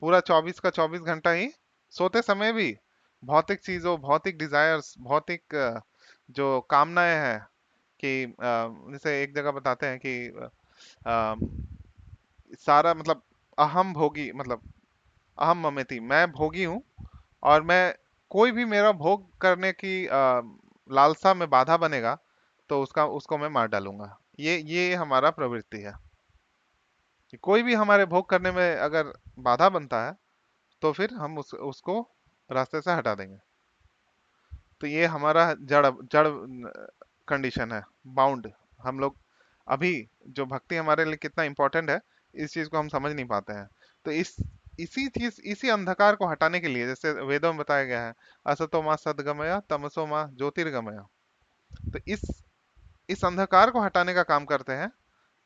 पूरा 24 का 24 घंटा ही सोते समय भी भौतिक चीजों, भौतिक डिजायर्स, भौतिक जो कामनाएं हैं, कि जैसे एक जगह बताते हैं कि अ, सारा मतलब अहम भोगी, मतलब अहम ममेती, मैं भोगी हूँ, और मैं कोई भी मेरा भोग करने की लालसा में बाधा बनेगा तो उसका उसको मैं मार डालूंगा। ये हमारा प्रवृत्ति है कि कोई भी हमारे भोग करने में अगर बाधा बनता है तो फिर हम उसको रास्ते से हटा देंगे। तो ये हमारा जड़ जड़ कंडीशन है, बाउंड। हम लोग अभी, जो भक्ति हमारे लिए कितना इंपॉर्टेंट है, इस चीज को हम समझ नहीं पाते हैं। तो इसी अंधकार को हटाने के लिए, जैसे वेदों में बताया गया है, असतो माँ सदगमया तमसो माँ ज्योतिर्गमया। तो इस अंधकार को हटाने का काम करते हैं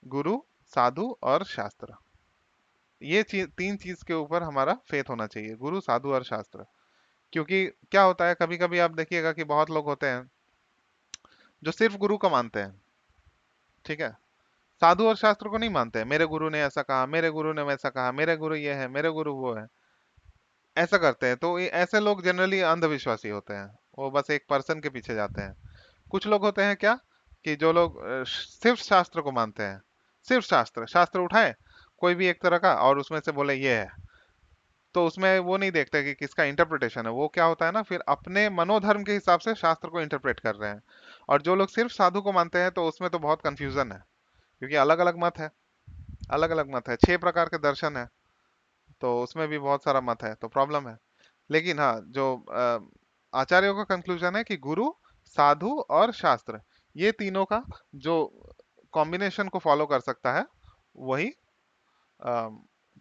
गुरु, साधु और शास्त्र। ये तीन चीज के ऊपर हमारा फेथ होना चाहिए, गुरु, साधु और शास्त्र। क्योंकि क्या होता है, कभी कभी आप देखिएगा कि बहुत लोग होते हैं जो सिर्फ गुरु को मानते हैं, ठीक है, साधु और शास्त्र को नहीं मानते हैं। मेरे गुरु ने ऐसा कहा, मेरे गुरु ने वैसा कहा, मेरे गुरु ये है, मेरे गुरु वो है, ऐसा करते हैं। तो ये ऐसे लोग जनरली अंधविश्वासी होते हैं, वो बस एक पर्सन के पीछे जाते हैं। कुछ लोग होते हैं क्या, कि जो लोग सिर्फ शास्त्र को मानते हैं, सिर्फ शास्त्र शास्त्र उठाए कोई भी एक तरह का, और उसमें से बोले ये है, तो उसमें वो नहीं देखते कि किसका इंटरप्रिटेशन है, वो क्या होता है ना, फिर अपने मनोधर्म के हिसाब से शास्त्र को इंटरप्रेट कर रहे हैं। और जो लोग सिर्फ साधु को मानते हैं तो उसमें तो बहुत कंफ्यूजन है, क्योंकि अलग अलग मत है, अलग अलग मत है, 6 प्रकार के दर्शन है, तो उसमें भी बहुत सारा मत है, तो प्रॉब्लम है। लेकिन हाँ, जो आचार्यों का कंक्लूजन है कि गुरु, साधु और शास्त्र, ये तीनों का जो कॉम्बिनेशन को फॉलो कर सकता है, वही अ,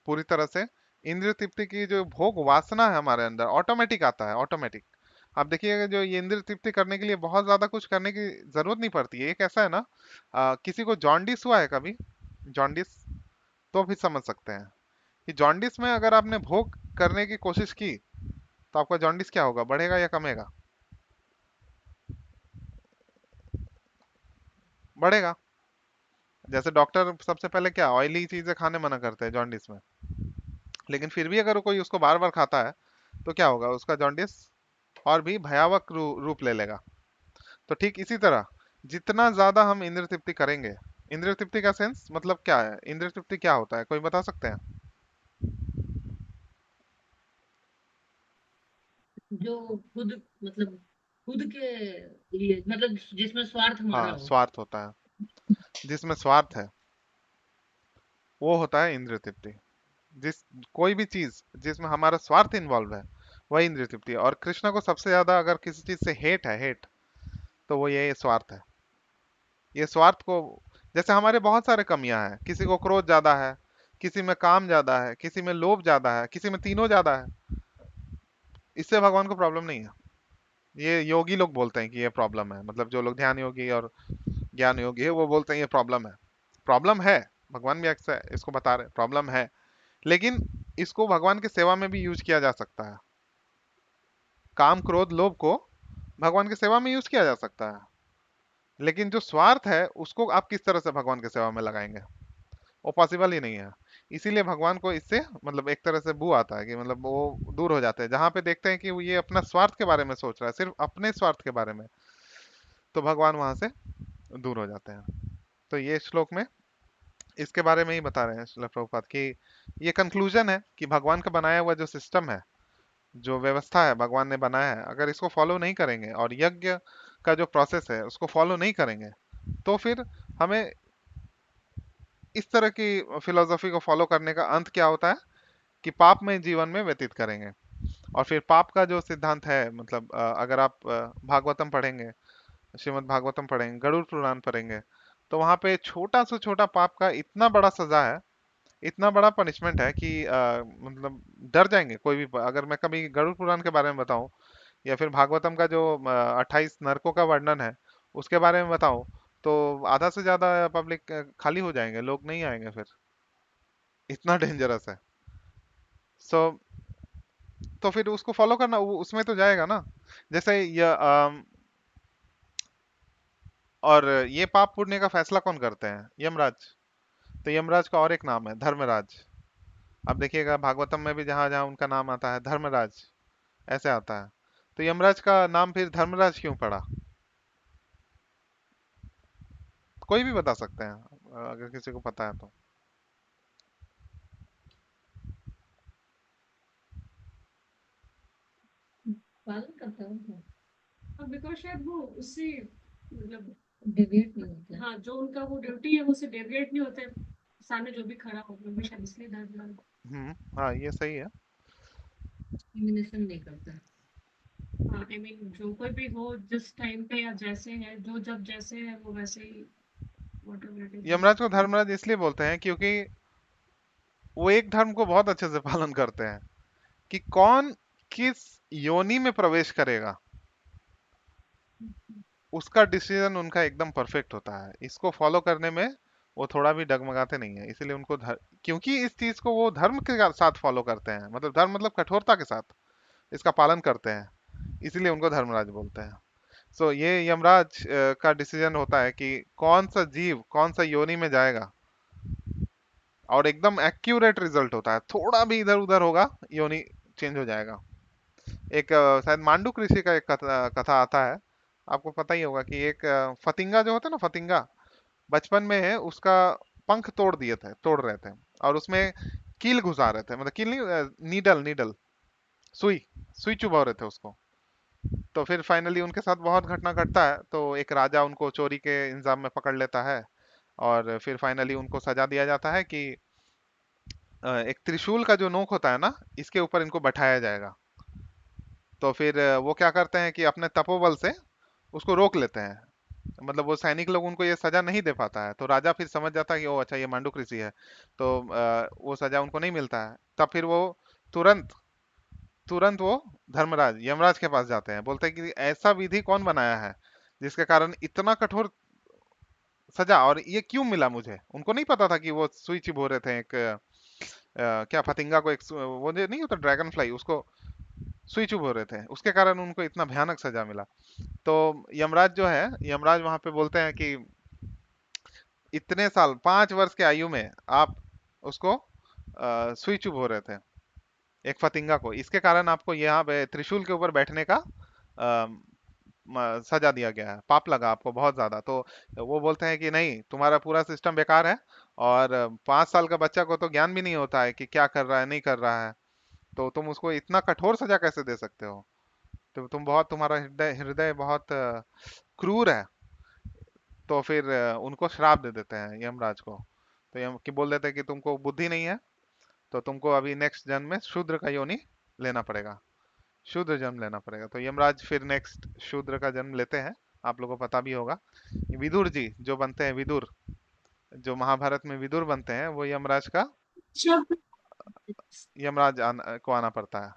पूरी तरह से इंद्रिय तृप्ति की जो भोग वासना है हमारे अंदर ऑटोमेटिक आता है, ऑटोमेटिक। आप देखिएगा, जो ये इंद्रिय तृप्ति करने के लिए बहुत ज्यादा कुछ करने की जरूरत नहीं पड़ती है। एक ऐसा है ना, किसी को जॉन्डिस हुआ है कभी, जॉन्डिस, तो भी समझ सकते हैं कि जॉन्डिस में अगर आपने भोग करने की कोशिश की तो आपका जॉन्डिस क्या होगा, बढ़ेगा या कमेगा? बढ़ेगा। जैसे डॉक्टर सबसे पहले क्या ऑयली चीजें खाने मना करते हैं जॉन्डिस में, लेकिन फिर भी अगर कोई उसको बार बार खाता है तो क्या होगा, उसका जॉन्डिस और भी भयावह रूप ले लेगा। तो ठीक इसी तरह, जितना ज्यादा हम इंद्रिय तृप्ति करेंगे, इंद्रिय तृप्ति का सेंस मतलब क्या है, इंद्रिय तृप्ति क्या होता है, कोई बता सकते हैं? जो खुद मतलब खुद के लिए, मतलब जिसमें स्वार्थ हमारा हाँ, हो। स्वार्थ होता है, जिसमें स्वार्थ है वो होता है इंद्रिय तृप्ति। जिस कोई भी चीज जिसमें हमारा स्वार्थ इन्वॉल्व है, वही इंद्रिय तृप्ति है। और कृष्ण को सबसे ज्यादा अगर किसी चीज से हेट है, हेट, तो वो ये स्वार्थ है। ये स्वार्थ को, जैसे हमारे बहुत सारे कमियां हैं, किसी को क्रोध ज्यादा है, किसी में काम ज्यादा है, किसी में लोभ ज्यादा है, किसी में तीनों ज्यादा है, इससे भगवान को प्रॉब्लम नहीं है। ये योगी लोग बोलते हैं कि ये प्रॉब्लम है, मतलब जो लोग ध्यान योगी और ज्ञान योगी है वो बोलते हैं ये प्रॉब्लम है। प्रॉब्लम है, भगवान भी अक्सर इसको बता रहे प्रॉब्लम है, लेकिन इसको भगवान की सेवा में भी यूज किया जा सकता है। काम क्रोध लोभ को भगवान की सेवा में यूज किया जा सकता है, लेकिन जो स्वार्थ है उसको आप किस तरह से भगवान की सेवा में लगाएंगे, वो पॉसिबल ही नहीं है। इसीलिए भगवान को इससे मतलब एक तरह से बू आता है, कि मतलब वो दूर हो जाते हैं जहां पे देखते हैं कि वो ये अपना स्वार्थ के बारे में सोच रहा है, सिर्फ अपने स्वार्थ के बारे में, तो भगवान वहां से दूर हो जाते हैं। तो ये श्लोक में इसके बारे में ही बता रहे हैं श्रील प्रभुपाद कि ये कंक्लूजन है कि भगवान का बनाया हुआ जो सिस्टम है, जो व्यवस्था है भगवान ने बनाया है, अगर इसको फॉलो नहीं करेंगे और यज्ञ का जो प्रोसेस है उसको फॉलो नहीं करेंगे, तो फिर हमें इस तरह की फिलोसफी को फॉलो करने का अंत क्या होता है कि पाप में जीवन में व्यतीत करेंगे। और फिर पाप का जो सिद्धांत है, मतलब अगर आप भागवतम पढ़ेंगे, श्रीमद् भागवतम पढ़ेंगे, गरुड़ पुराण पढ़ेंगे, तो वहां पे छोटा से छोटा पाप का इतना बड़ा सजा है, इतना बड़ा पनिशमेंट है कि मतलब डर जाएंगे कोई भी। अगर मैं कभी गरुड़ पुराण के बारे में बताऊं या फिर भागवतम का जो 28 नरकों का वर्णन है उसके बारे में बताऊं, तो आधा से ज्यादा पब्लिक खाली हो जाएंगे, लोग नहीं आएंगे फिर, इतना डेंजरस है। सो तो फिर उसको फॉलो करना उसमें तो जाएगा ना। जैसे ये और ये पाप पुण्य का फैसला कौन करते हैं, यमराज। तो यमराज का और एक नाम है धर्मराज। अब देखिएगा भागवतम में भी जहां जहां उनका नाम आता है धर्मराज ऐसे आता है, तो यमराज का नाम फिर धर्मराज क्यों पड़ा, कोई भी बता सकते हैं अगर किसी को पता है तो। पालन करता हूँ। हाँ, बिकॉज शायद वो उससे मतलब डेविएट नहीं होता है। हाँ, जो उनका वो ड्यूटी है वो उससे डेविएट नहीं होते, सामने जो भी खड़ा हो मैं शायद इसलिए धर्म। हाँ, ये सही है। डिस्क्रिमिनेशन नहीं करता है। हाँ, आई मीन जो कोई भी हो जिस टाइम पे या जैसे है, जो जब जैसे है वो वैसे ही whatever it is। यमराज को धर्मराज इसलिए बोलते हैं क्योंकि वो एक धर्म को बहुत अच्छे से पालन करते हैं, कि कौन किस योनि में प्रवेश करेगा उसका डिसीजन उनका एकदम परफेक्ट होता है। इसको फॉलो करने में वो थोड़ा भी डगमगाते नहीं है, इसीलिए उनको क्योंकि इस चीज को वो धर्म के साथ फॉलो करते हैं, मतलब धर्म मतलब कठोरता के साथ इसका पालन करते हैं, इसीलिए उनको धर्मराज बोलते हैं। सो ये यमराज का डिसीजन होता है कि कौन सा जीव कौन सा योनि में जाएगा, और एकदम एक्यूरेट रिजल्ट होता है, थोड़ा भी इधर उधर होगा योनि चेंज हो जाएगा। एक शायद मांडू ऋषि का एक कथा कथा आता है, आपको पता ही होगा कि एक फतिंगा जो होता है ना, फतिंगा बचपन में उसका पंख तोड़ दिए थे, तोड़ रहे थे, और उसमें कील घुसा रहे थे, मतलब कील नहीं, नीडल नीडल, सुई, सुई चुभा रहे थे उसको। तो फिर फाइनली उनके साथ बहुत घटना घटता है, तो एक राजा उनको चोरी के इंजाम में पकड़ लेता है, और फिर फाइनली उनको सजा दिया जाता है कि एक त्रिशूल का जो नोक होता है ना, इसके ऊपर इनको बैठाया जाएगा। तो फिर वो क्या करते हैं कि अपने तपोबल से उसको रोक लेते हैं, मतलब वो सैनिक लोग उनको ये सजा नहीं दे पाता है, तो राजा फिर समझ जाता है कि ओ अच्छा ये मांडुक ऋषि है, तो वो सजा उनको नहीं मिलता है। तब फिर वो तुरंत तुरंत वो धर्मराज यमराज के पास जाते हैं, बोलते हैं कि ऐसा विधि कौन बनाया है जिसके कारण इतना कठोर सजा, और ये क्यों मिला मुझे। उनको नहीं पता था कि वो सुई चिबो रहे थे एक क्या फतिंगा को, एक वो जो नहीं होता ड्रैगन फ्लाई, उसको सुई चुभो रहे थे, उसके कारण उनको इतना भयानक सजा मिला। तो यमराज जो है, यमराज वहां पे बोलते हैं कि इतने साल 5 वर्ष के आयु में आप उसको सुई चुभो रहे थे, एक फतिंगा को, इसके कारण आपको यहाँ पे त्रिशूल के ऊपर बैठने का सजा दिया गया है, पाप लगा आपको बहुत ज्यादा। तो वो बोलते हैं कि नहीं, तुम्हारा पूरा सिस्टम बेकार है, और 5 साल का बच्चा को तो ज्ञान भी नहीं होता है कि क्या कर रहा है नहीं कर रहा है, तो तुम उसको इतना कठोर सजा कैसे दे सकते हो। तो तुम बहुत, तुम्हारा हृदय हृदय बहुत क्रूर है। तो फिर उनको श्राप दे देते हैं यमराज को। तो यम कि बोल देते हैं कि तुमको बुद्धि नहीं है, तो तुमको अभी नेक्स्ट जन्म में शूद्र का योनि लेना पड़ेगा, शूद्र जन्म लेना पड़ेगा। तो यमराज फिर नेक्स्ट शूद्र का जन्म लेते हैं। आप लोगों को पता भी होगा, विदुर जी जो बनते हैं, विदुर जो महाभारत में विदुर बनते हैं, वो यमराज का, शब्द। को आना पड़ता है।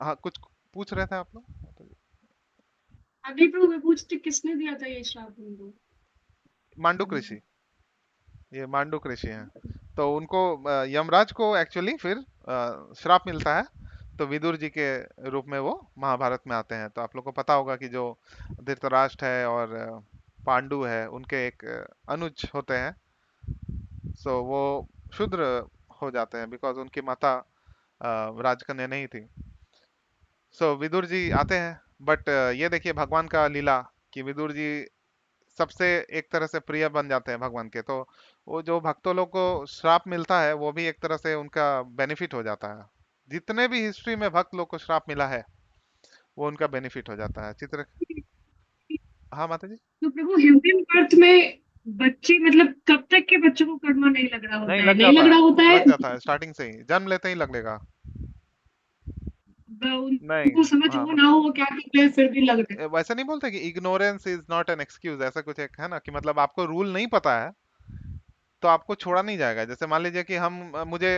हाँ, कुछ पूछ रहे थे आप लोग। अभी तो मैं पूछती किसने दिया था ये श्राप उनको। मांडुक ऋषि, ये मांडुक ऋषि हैं। तो उनको यमराज को एक्चुअली फिर श्राप मिलता है, तो विदुर जी के रूप में वो महाभारत में आते हैं। तो आप लोग को पता होगा कि जो धृतराष्ट्र है और पांडु है, उनके एक अनुज होते हैं, सो वो शूद्र हो जाते हैं बिकॉज उनकी माता राजकन्या नहीं थी। सो विदुर जी आते हैं, बट ये देखिए भगवान का लीला कि विदुर जी सबसे एक तरह से प्रिय बन जाते हैं भगवान के। तो वो जो भक्तों लोग को श्राप मिलता है, वो भी एक तरह से उनका बेनिफिट हो जाता है। जितने भी हिस्ट्री में भक्त लोग को श्राप मिला है, वो उनका बेनिफिट हो जाता है। चित्र, हाँ माता जी। तो प्रभु ह्यूमन बर्थ में बच्चे मतलब कब तक के बच्चों को कर्मा नहीं लग रहा नहीं होता है, लग नहीं जाता लग रहा होता है, है। लग जाता है, स्टार्टिंग से ही जन्म लेते ही लगेगा। नहीं, उनको समझ हाँ हो ना हो वो क्या कर रहे हैं फिर भी लग रहा है। वैसे नहीं बोलते कि ignorance is not an excuse, ऐसा कुछ एक है ना, कि मतलब आपको रूल नहीं पता है तो आपको छोड़ा नहीं जाएगा। जैसे मान लीजिए कि हम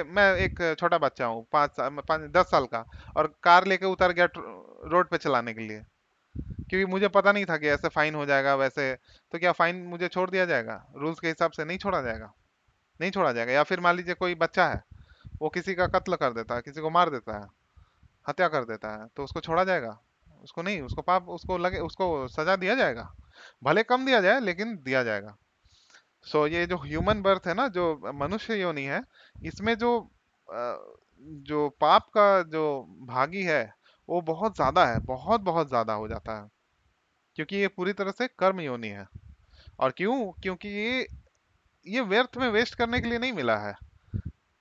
मैं एक छोटा बच्चा हूँ, 10 साल का, और कार लेके उतर गया रोड पे चलाने के लिए, क्योंकि मुझे पता नहीं था कि ऐसे फाइन हो जाएगा वैसे, तो क्या फाइन मुझे छोड़ दिया जाएगा? रूल्स के हिसाब से नहीं छोड़ा जाएगा, नहीं छोड़ा जाएगा। या फिर मान लीजिए कोई बच्चा है, वो किसी का कत्ल कर देता है, किसी को मार देता है, हत्या कर देता है, तो उसको छोड़ा जाएगा? उसको नहीं, उसको पाप, उसको लगे, उसको सजा दिया जाएगा, भले कम दिया जाए लेकिन दिया जाएगा। सो ये जो ह्यूमन बर्थ है ना, जो मनुष्य योनि है, इसमें जो पाप का जो भागी है, वो बहुत ज्यादा है, बहुत बहुत ज्यादा हो जाता है, क्योंकि ये पूरी तरह से कर्म योनि है। और क्यों? क्योंकि ये व्यर्थ में वेस्ट करने के लिए नहीं मिला है।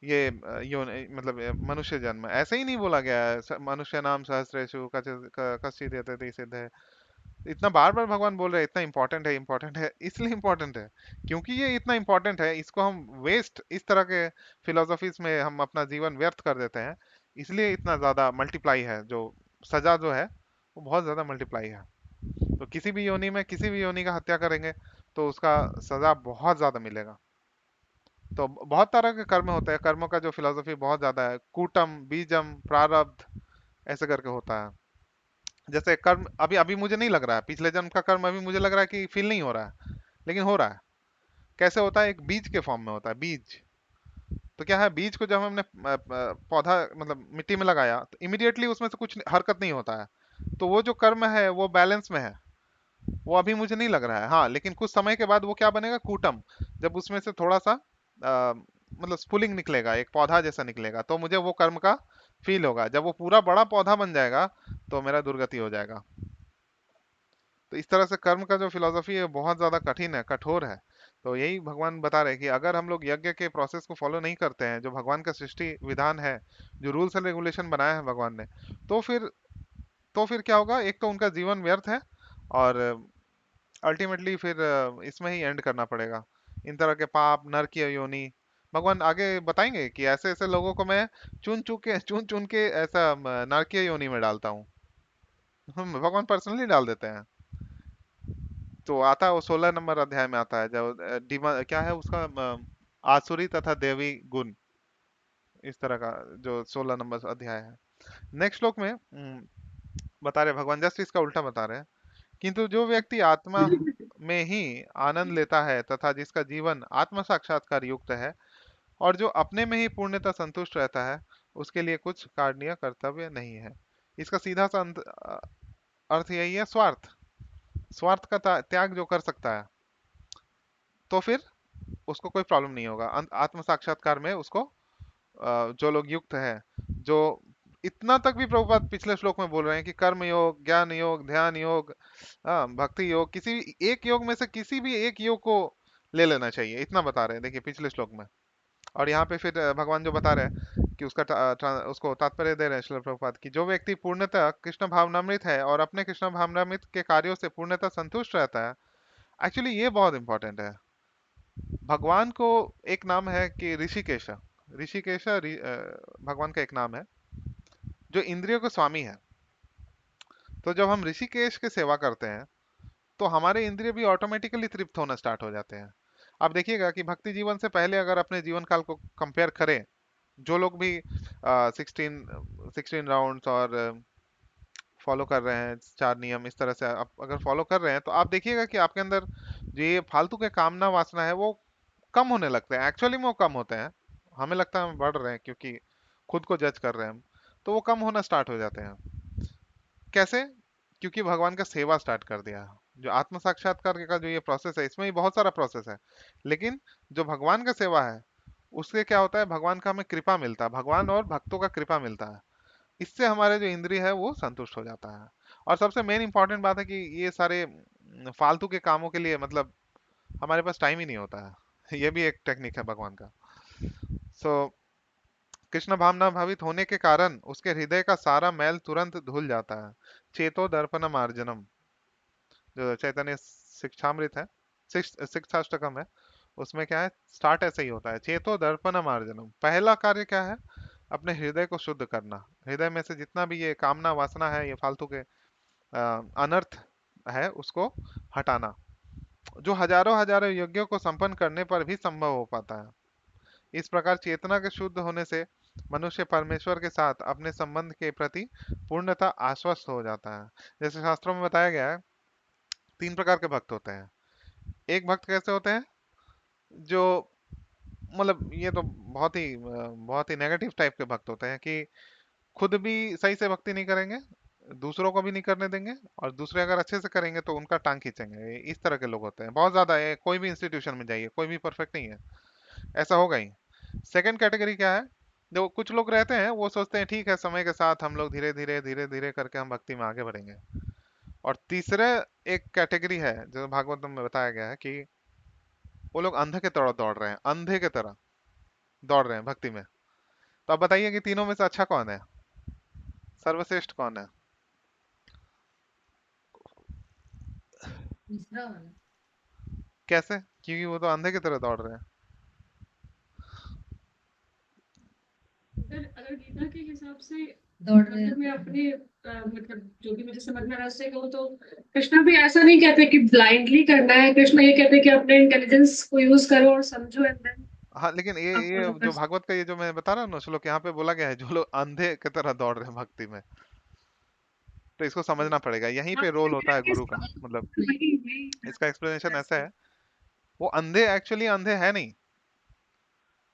ये मतलब मनुष्य जन्म ऐसे ही नहीं बोला गया है, मनुष्य नाम सहस्रेषु कश्चित् यतते सिद्धे, इतना बार बार भगवान बोल रहे हैं इतना इंपॉर्टेंट है, इंपॉर्टेंट है, इसलिए इंपॉर्टेंट है क्योंकि ये इतना इंपॉर्टेंट है, इसको हम वेस्ट, इस तरह के फिलोसफीज में हम अपना जीवन व्यर्थ कर देते हैं, इसलिए इतना ज्यादा मल्टीप्लाई है, जो सजा जो है वो बहुत ज्यादा मल्टीप्लाई है। तो किसी भी योनि में किसी भी योनि का हत्या करेंगे तो उसका सजा बहुत ज्यादा मिलेगा। तो बहुत तरह के कर्म होते हैं, कर्मों का जो फिलोसफी बहुत ज्यादा है, कूटम बीजम प्रारब्ध, ऐसे करके होता है। जैसे कर्म अभी अभी मुझे नहीं लग रहा है, पिछले जन्म का कर्म अभी मुझे लग रहा है कि फील नहीं हो रहा है, लेकिन हो रहा है। कैसे होता है? एक बीज के फॉर्म में होता है, बीज। तो क्या है, बीज को जब हमने पौधा मतलब मिट्टी में लगाया, तो इमिडिएटली उसमें से कुछ हरकत नहीं होता है, तो वो जो कर्म है वो बैलेंस में है, वो अभी मुझे नहीं लग रहा है। हाँ, लेकिन कुछ समय के बाद वो क्या बनेगा, कूटम, जब उसमें से थोड़ा सा मतलब स्पुलिंग निकलेगा, एक पौधा जैसा निकलेगा, तो मुझे वो कर्म का फील होगा। जब वो पूरा बड़ा पौधा बन जाएगा तो मेरा दुर्गति हो जाएगा। तो इस तरह से कर्म का जो फिलोसफी है बहुत ज्यादा कठिन है, कठोर है। तो यही भगवान बता रहे हैं कि अगर हम लोग यज्ञ के प्रोसेस को फॉलो नहीं करते हैं, जो भगवान का सृष्टि विधान है, जो रूल्स एंड रेगुलेशन बनाया है भगवान ने, तो फिर क्या होगा, एक तो उनका जीवन व्यर्थ है, और अल्टीमेटली फिर इसमें ही एंड करना पड़ेगा। इन तरह के पाप, नरकीय योनि, भगवान आगे बताएंगे कि ऐसे ऐसे लोगों को मैं चुन चुन के ऐसा नरकीय योनि में डालता हूँ। भगवान पर्सनली डाल देते हैं। तो आता है वो 16 नंबर अध्याय में आता है, जब क्या है उसका आसुरी तथा देवी गुण, इस तरह का जो 16 नंबर अध्याय है। नेक्स्ट श्लोक में बता रहे भगवान जस्ट इसका उल्टा बता रहे हैं। किंतु जो व्यक्ति आत्मा में ही आनंद लेता है तथा जिसका जीवन आत्म साक्षात्कार युक्त है और जो अपने में ही पूर्णतः संतुष्ट रहता है, उसके लिए कुछ कारणीय कर्तव्य नहीं है। इसका सीधा सा अर्थ यही है, स्वार्थ। स्वार्थ का त्याग जो कर सकता है, तो फिर उसको कोई प्रॉब्लम नहीं होगा आत्म साक्षात्कार में। उसको जो लोग युक्त है, जो इतना तक भी प्रभुपाद पिछले श्लोक में बोल रहे हैं कि कर्म योग, ज्ञान योग, ध्यान योग, भक्ति योग, किसी भी एक योग में से किसी भी एक योग को ले लेना चाहिए, इतना बता रहे हैं देखिए पिछले श्लोक में। और यहाँ पे फिर भगवान जो बता रहे हैं कि उसका उसको तात्पर्य दे रहे हैं श्रील प्रभुपाद की, जो व्यक्ति पूर्णतः कृष्ण भावनामृत है और अपने कृष्ण भावनामृत के कार्यों से पूर्णतः संतुष्ट रहता है। एक्चुअली ये बहुत इंपॉर्टेंट है। भगवान को एक नाम है कि ऋषिकेश। ऋषिकेश भगवान का एक नाम है जो इंद्रियों के स्वामी है। तो जब हम ऋषिकेश की सेवा करते हैं, तो हमारे इंद्रिय भी ऑटोमेटिकली तृप्त होना स्टार्ट हो जाते हैं। आप देखिएगा कि भक्ति जीवन से पहले अगर अपने जीवन काल को कंपेयर करें, जो लोग भी 16 राउंड्स और फॉलो कर रहे हैं, 4 नियम, इस तरह से आप अगर फॉलो कर रहे हैं, तो आप देखिएगा कि आपके अंदर जो ये फालतू के कामना वासना है वो कम होने लगते हैं। एक्चुअली में वो कम होते हैं, हमें लगता है हम बढ़ रहे हैं क्योंकि खुद को जज कर रहे हैं हम, तो वो कम होना स्टार्ट हो जाते हैं। कैसे? क्योंकि भगवान का सेवा स्टार्ट कर दिया। जो आत्म साक्षात्कार का जो ये प्रोसेस है, इसमें ही बहुत सारा प्रोसेस है, लेकिन जो भगवान का सेवा है, उससे क्या होता है, भगवान का हमें कृपा मिलता है, भगवान और भक्तों का कृपा मिलता है। इससे हमारे जो इंद्रिय है वो संतुष्ट हो जाता है। और सबसे मेन इंपॉर्टेंट बात है कि ये सारे फालतू के कामों के लिए मतलब हमारे पास टाइम ही नहीं होता है। ये भी एक टेक्निक है भगवान का। सो कृष्ण भावना भावित होने के कारण उसके हृदय का सारा मैल तुरंत धुल जाता है। चेतो दर्पण मार्जनम, जो चैतन्य शिक्षामृत है, शिक्षाष्टकम है, उसमें क्या है, स्टार्ट ऐसे ही होता है, चेतो दर्पण मार्जनम। पहला कार्य क्या है, अपने हृदय को शुद्ध करना। हृदय में से जितना भी ये कामना वासना है, ये फालतू के अनर्थ है, उसको हटाना, जो हजारों हजारों यज्ञों को संपन्न करने पर भी संभव हो पाता है। इस प्रकार चेतना के शुद्ध होने से मनुष्य परमेश्वर के साथ अपने संबंध के प्रति पूर्णतः आश्वस्त हो जाता है। जैसे शास्त्रों में बताया गया है, 3 प्रकार के भक्त होते हैं। एक भक्त कैसे होते हैं, जो मतलब ये तो बहुत ही नेगेटिव टाइप के भक्त होते हैं कि खुद भी सही से भक्ति नहीं करेंगे, दूसरों को भी नहीं करने देंगे, और दूसरे अगर अच्छे से करेंगे तो उनका टांग खींचेंगे। इस तरह के लोग होते हैं, बहुत ज्यादा है। कोई भी इंस्टीट्यूशन में जाइए, कोई भी परफेक्ट नहीं है, ऐसा होगा ही। सेकंड कैटेगरी क्या है, जो कुछ लोग रहते हैं वो सोचते हैं ठीक है, समय के साथ हम लोग धीरे धीरे करके हम भक्ति में आगे बढ़ेंगे। और तीसरे एक कैटेगरी है जो भागवतम में बताया गया है कि वो लोग अंधे के तरह दौड़ रहे हैं, अंधे के तरह दौड़ रहे हैं भक्ति में। तो आप बताइए कि तीनों में से अच्छा कौन है, सर्वश्रेष्ठ कौन है? तीसरा वाला। कैसे? क्योंकि वो तो अंधे की तरह दौड़ रहे हैं। अगर अगर गीता के हिसाब से दौड़ रहे मतलब मैं हैं। अपने मतलब जो भी मुझे समझ में आ रहा है उससे कहूँ तो कृष्णा भी ऐसा नहीं कहते कि ब्लाइंडली करना है। कृष्णा ये कहते हैं कि अपने इंटेलिजेंस को यूज करो और समझो एंड देन हाँ, लेकिन ये आप फॉलो कर जो सकते भागवत का ये जो मैं बता रहा हूँ ना श्लोक, यहाँ पे बोला गया है जो लोग अंधे की तरह दौड़ रहे हैं भक्ति में, तो इसको हो। समझना पड़ेगा। यहीं हाँ पे रोल तो होता मेरा है केस गुरु का, मतलब वही वही इसका एक्सप्लेनेशन ऐसा ऐसे है, वो अंधे एक्चुअली अंधे है नहीं।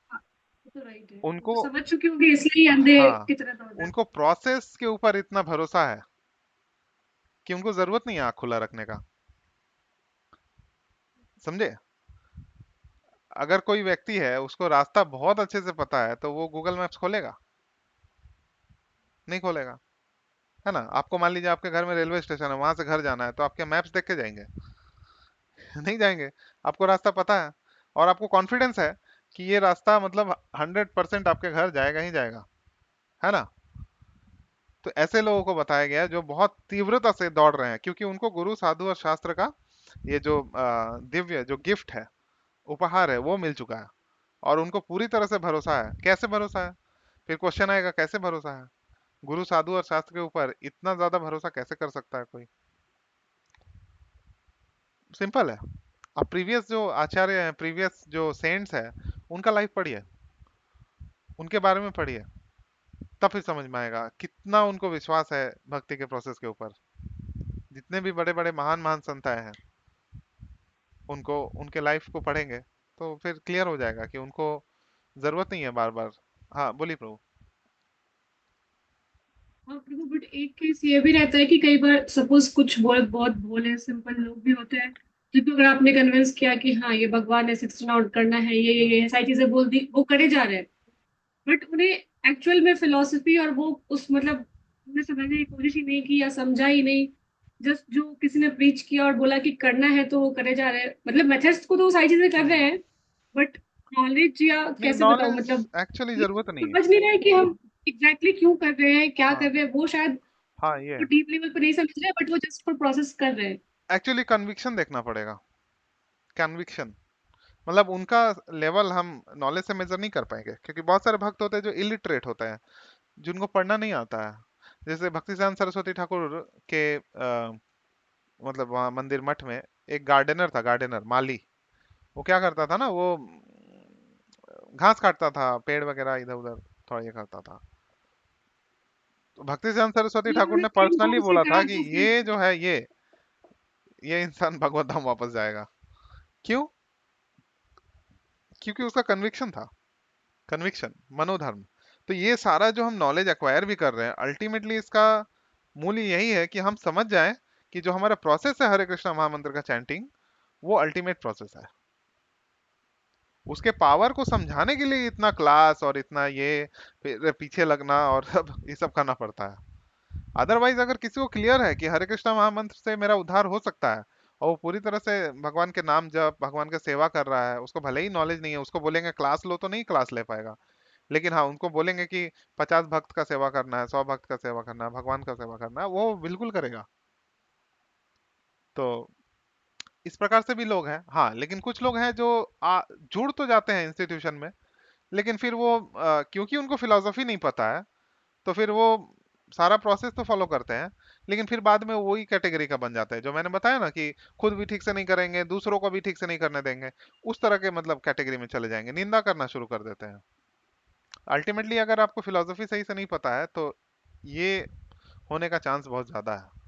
हाँ, वो तो राइट है, उनको, वो समझ चुके होंगे इसलिए अंधे हाँ, की तरह दौड़ रहे हैं। उनको प्रोसेस के ऊपर इतना भरोसा है कि उनको जरूरत नहीं है आँख खुला रखने का। समझे? अगर कोई व्यक्ति है उसको रास्ता बहुत अच्छे से पता है, तो वो गूगल मैप्स खोलेगा? नहीं खोलेगा, है ना? आपको मान लीजिए आपके घर में रेलवे स्टेशन है, वहां से घर जाना है, तो आपके मैप्स देख के जाएंगे? नहीं जाएंगे। आपको रास्ता पता है, और आपको कॉन्फिडेंस है कि ये रास्ता मतलब 100% आपके घर जाएगा ही जाएगा, है ना। तो ऐसे लोगों को बताया गया है जो बहुत तीव्रता से दौड़ रहे हैं, क्योंकि उनको गुरु साधु और शास्त्र का ये जो दिव्य जो गिफ्ट है, उपहार है, वो मिल चुका है। और उनको पूरी तरह से भरोसा है। कैसे भरोसा है? फिर क्वेश्चन आएगा, कैसे भरोसा है? गुरु साधु और शास्त्र के ऊपर इतना ज्यादा भरोसा कैसे कर सकता है कोई? सिंपल है। अब प्रीवियस जो आचार्य हैं, प्रीवियस जो सेंट्स हैं, उनका लाइफ पढ़िए, उनके बारे में पढ़िए, तब फिर समझ में आएगा कितना उनको विश्वास है भक्ति के प्रोसेस के ऊपर। जितने भी बड़े बड़े महान महान संत आए हैं, उनको उनके लाइफ को पढ़ेंगे तो फिर क्लियर हो जाएगा कि उनको जरूरत नहीं है बार बार। हाँ बोलिए प्रभु। हाँ प्रभु, बट एक केस ये भी रहता है कि कई बार सपोज कुछ बहुत भोले सिंपल लोग भी होते हैं, जिनको अगर आपने कन्विंस किया कि हाँ ये भगवान है, 16 आउट करना है, ये सारी चीजें बोल दी, वो करे जा रहे हैं, बट उन्हें एक्चुअल में फिलोसफी और वो उस मतलब उन्हें समझने की कोशिश ही नहीं की या समझा ही नहीं। जस्ट जो किसी ने प्रीच किया और बोला कि करना है तो वो करे जा रहे हैं, मतलब मेथड्स को तो वो सारी चीजें कर रहे हैं, बट नॉलेज या नहीं, कैसे बताऊं नॉलेज मतलब एक्चुअली ये जरूरत नहीं है। समझ नहीं रहे कि हम एग्जैक्टली क्यों कर रहे हैं, क्या कर हाँ, रहे हैं, वो शायद हाँ, ये वो डीप लेवल पर नहीं समझ रहे, बट वो जस्ट फॉर प्रोसेस कर रहे हैं। एक्चुअली कन्विक्शन देखना पड़ेगा। कन्विक्शन मतलब उनका लेवल हम नॉलेज से मेजर नहीं कर पाएंगे, क्योंकि बहुत सारे भक्त होते हैं जो इलिटरेट होते हैं, जिनको पढ़ना नहीं आता है। जैसे भक्तिसिद्धांत सरस्वती ठाकुर के मतलब वहाँ मंदिर मठ में एक गार्डनर था, गार्डनर माली। वो क्या करता था ना, वो घास काटता था, पेड़ वगैरह इधर उधर थोड़ा ये करता था। तो भक्तिसिद्धांत सरस्वती मतलब ठाकुर उन्होंने ने थिंक पर्सनली बहुत से बोला था करा कि तो फिर ये जो है, ये इंसान भगवत धाम वापस जाएगा। क्यों? क्योंकि उसका कन्विक्शन था। कन्विक्शन, मनोधर्म। तो ये सारा जो हम नॉलेज एक्वायर भी कर रहे हैं, अल्टीमेटली इसका मूल यही है कि हम समझ जाएं कि जो हमारा प्रोसेस है हरे कृष्णा महामंत्र का चैंटिंग, वो अल्टीमेट प्रोसेस है। उसके पावर को समझाने के लिए इतना क्लास और इतना ये फिर पीछे लगना और सब ये सब करना पड़ता है। अदरवाइज अगर किसी को क्लियर है कि हरे कृष्णा महामंत्र से मेरा उद्धार हो सकता है, और वो पूरी तरह से भगवान के नाम जप, भगवान का सेवा कर रहा है, उसको भले ही नॉलेज नहीं है, उसको बोलेंगे क्लास लो तो नहीं क्लास ले पाएगा। लेकिन हाँ, उनको बोलेंगे कि 50 भक्त का सेवा करना है, 100 भक्त का सेवा करना है, भगवान का सेवा करना है, वो बिल्कुल करेगा। तो इस प्रकार से भी लोग हैं। हाँ, लेकिन कुछ लोग हैं जो जुड़ तो जाते हैं इंस्टीट्यूशन में, लेकिन फिर वो क्योंकि उनको फिलोसफी नहीं पता है, तो फिर वो सारा प्रोसेस तो फॉलो करते हैं, लेकिन फिर बाद में वही कैटेगरी का बन जाता है जो मैंने बताया ना, कि खुद भी ठीक से नहीं करेंगे, दूसरों को भी ठीक से नहीं करने देंगे। उस तरह के मतलब कैटेगरी में चले जाएंगे, निंदा करना शुरू कर देते हैं। अल्टीमेटली अगर आपको फिलोसफी सही से नहीं पता है तो ये होने का चांस बहुत ज्यादा है।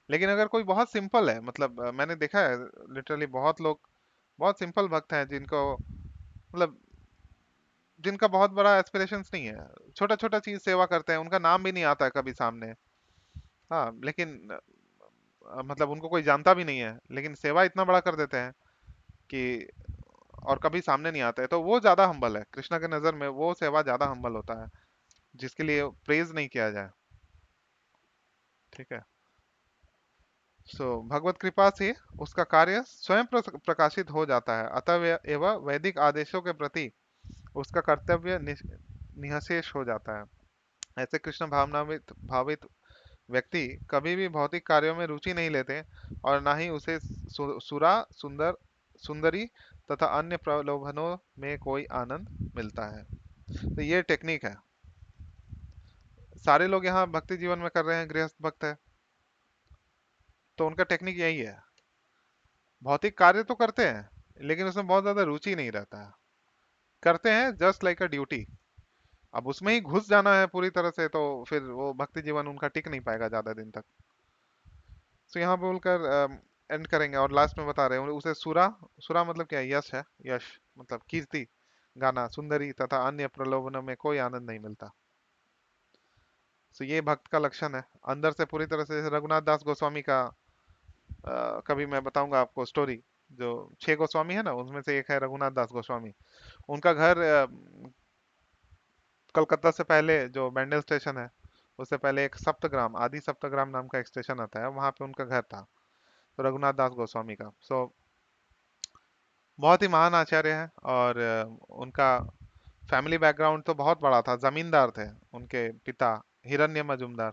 लेकिन अगर कोई बहुत सिंपल है, मतलब मैंने देखा है लिटरली बहुत लोग, बहुत सिंपल भक्त हैं जिनको मतलब जिनका बहुत बड़ा एस्पिरेशंस नहीं है, छोटा छोटा चीज सेवा करते हैं, उनका नाम भी नहीं आता है कभी सामने। हाँ, लेकिन मतलब उनको कोई जानता भी नहीं है, लेकिन सेवा इतना बड़ा कर देते हैं कि और कभी सामने नहीं आते हैं, तो वो ज्यादा हम्बल है कृष्णा के नजर में, वो सेवा ज्यादा हम्बल होता है, जिसके लिए प्रेज नहीं किया जाए। ठीक है। सो भगवत कृपा से उसका कार्य स्वयं प्रकाशित हो जाता है, अतः एवं वैदिक आदेशों के प्रति उसका कर्तव्य निःशेष हो जाता है। ऐसे कृष्ण भावनावित भावित व्यक्ति कभी भी भौतिक कार्यों में रुचि नहीं लेते, और ना ही उसे सुरा सुंदर सुंदरी तथा अन्य प्रलोभनों में कोई आनंद मिलता है। तो ये टेक्निक है। सारे लोग यहाँ भक्ति जीवन में कर रहे हैं, गृहस्थ भक्त है, तो उनका टेक्निक यही है। भौतिक कार्य तो करते हैं, लेकिन उसमें बहुत ज्यादा रुचि नहीं रहता है। करते हैं जस्ट लाइक अ ड्यूटी। अब उसमें ही घुस जाना है पूरी तरह से, तो फिर वो भक्ति जीवन उनका टिक नहीं पाएगा ज्यादा दिन तक। तो यहाँ बोलकर एंड करेंगे, और लास्ट में बता रहे हैं उसे सुरा, सुरा मतलब क्या है? यश है, यश मतलब कीर्ति, गाना, सुंदरी तथा अन्य प्रलोभनों में कोई आनंद नहीं मिलता। तो ये भक्त का लक्षण है, अंदर से पूरी तरह से। जैसे रघुनाथ दास गोस्वामी का कभी मैं बताऊंगा आपको स्टोरी। जो 6 गोस्वामी है ना, उनमें से एक है रघुनाथ दास गोस्वामी। उनका घर कलकत्ता से पहले जो बैंडल स्टेशन है, उससे पहले एक सप्तग्राम, आदि सप्तग्राम नाम का एक स्टेशन आता है, वहां पे उनका घर था। तो रघुनाथ दास गोस्वामी का। सो बहुत ही महान आचार्य हैं। और उनका फैमिली बैकग्राउंड तो बहुत बड़ा था, जमींदार थे उनके पिता, हिरण्य मजूमदार।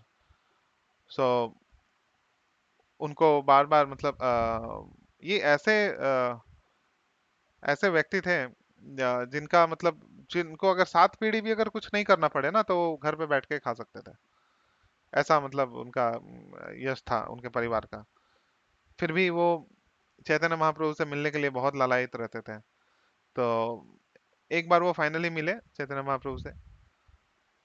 सो उनको बार बार मतलब ये ऐसे व्यक्ति थे जिनका मतलब जिनको अगर 7 पीढ़ी भी अगर कुछ नहीं करना पड़े ना तो वो घर पे बैठ के खा सकते थे। ऐसा मतलब उनका यश था उनके परिवार का। फिर भी वो चैतन्य महाप्रभु से मिलने के लिए बहुत लालायित रहते थे। तो एक बार वो फाइनली मिले चैतन्य महाप्रभु से,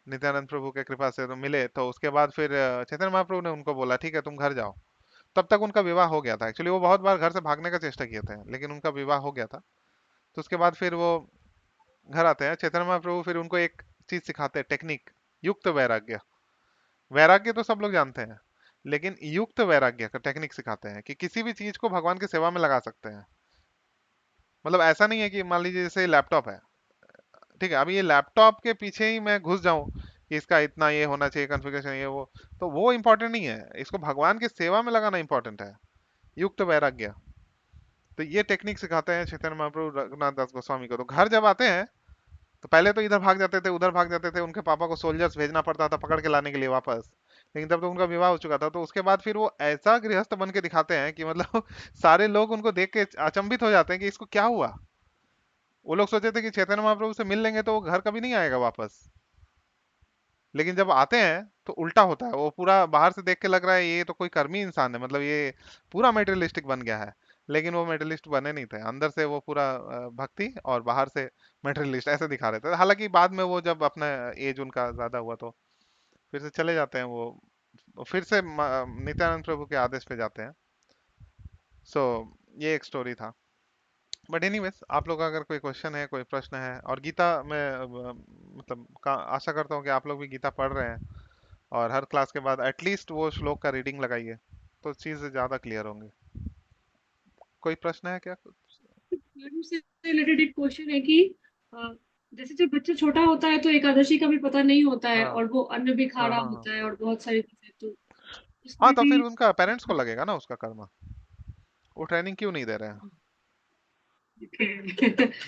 नित्यानंद प्रभु के कृपा से तो मिले। तो उसके बाद फिर चैतन्य महाप्रभु ने उनको बोला ठीक है तुम घर जाओ। तब तक उनका विवाह हो गया था। एक्चुअली वो बहुत बार घर से भागने का चेष्टा किए थे लेकिन उनका विवाह हो गया था। तो उसके बाद फिर वो घर आते हैं चैतन्य महाप्रभु, फिर उनको एक चीज सिखाते हैं, टेक्निक, युक्त वैराग्य। वैराग्य तो सब लोग जानते हैं, लेकिन युक्त वैराग्य का टेक्निक सिखाते हैं कि किसी भी चीज को भगवान की सेवा में लगा सकते हैं। मतलब ऐसा नहीं है कि मान लीजिए जैसे लैपटॉप है, ठीक है, अभी ये लैपटॉप के पीछे ही मैं घुस जाऊं कि इसका इतना ये होना चाहिए कॉन्फ़िगरेशन ये वो, तो वो इंपॉर्टेंट नहीं है, इसको भगवान की सेवा में लगाना इंपॉर्टेंट है। युक्त वैराग्य। तो ये टेक्निक सिखाते हैं चैतन्य महाप्रभु रघुनाथ दास गोस्वामी को। तो घर जब आते हैं तो पहले तो इधर भाग जाते थे उधर भाग जाते थे, उनके पापा को सोल्जर्स भेजना पड़ता था पकड़ के लाने के लिए वापस। लेकिन तब तो उनका विवाह हो चुका था। तो उसके बाद फिर वो ऐसा गृहस्थ बन के दिखाते हैं कि मतलब सारे लोग उनको देख के अचंभित हो जाते हैं कि इसको क्या हुआ। वो लोग सोचे थे कि चैतन्य महाप्रभु से मिल लेंगे तो वो घर कभी नहीं आएगा वापस। लेकिन जब आते हैं तो उल्टा होता है, वो पूरा बाहर से देख के लग रहा है ये तो कोई कर्मी इंसान है, मतलब ये पूरा मेटेरियलिस्टिक बन गया है। लेकिन वो मेटेरियलिस्ट बने नहीं थे, अंदर से वो पूरा भक्ति और बाहर से मेटेरियलिस्ट ऐसे दिखा रहे थे। हालांकि बाद में वो जब अपना एज उनका ज्यादा हुआ तो फिर से चले जाते हैं वो फिर से नित्यानंद प्रभु के आदेश पे जाते हैं। सो ये एक स्टोरी था। बट एनीवेज, आप लोग का अगर कोई क्वेश्चन है कोई प्रश्न है, और गीता में मतलब आशा करता हूँ कि आप लोग भी गीता पढ़ रहे हैं और हर क्लास के बाद एटलीस्ट वो श्लोक का रीडिंग लगाइए तो चीज़ ज़्यादा क्लियर होंगी। कोई प्रश्न है क्या? धर्म से रिलेटेड एक क्वेश्चन है कि अ, जैसे जब बच्चा छोटा होता है तो एकादशी का भी पता नहीं होता है हाँ और वो अन्न भी खा हाँ रहा हाँ हाँ। होता है और बहुत सारी चीजें, तो हाँ उसमें तो भी फिर उनका पेरेंट्स को लगेगा ना उसका कर्म। वो ट्रेनिंग क्यों नहीं दे रहे हैं?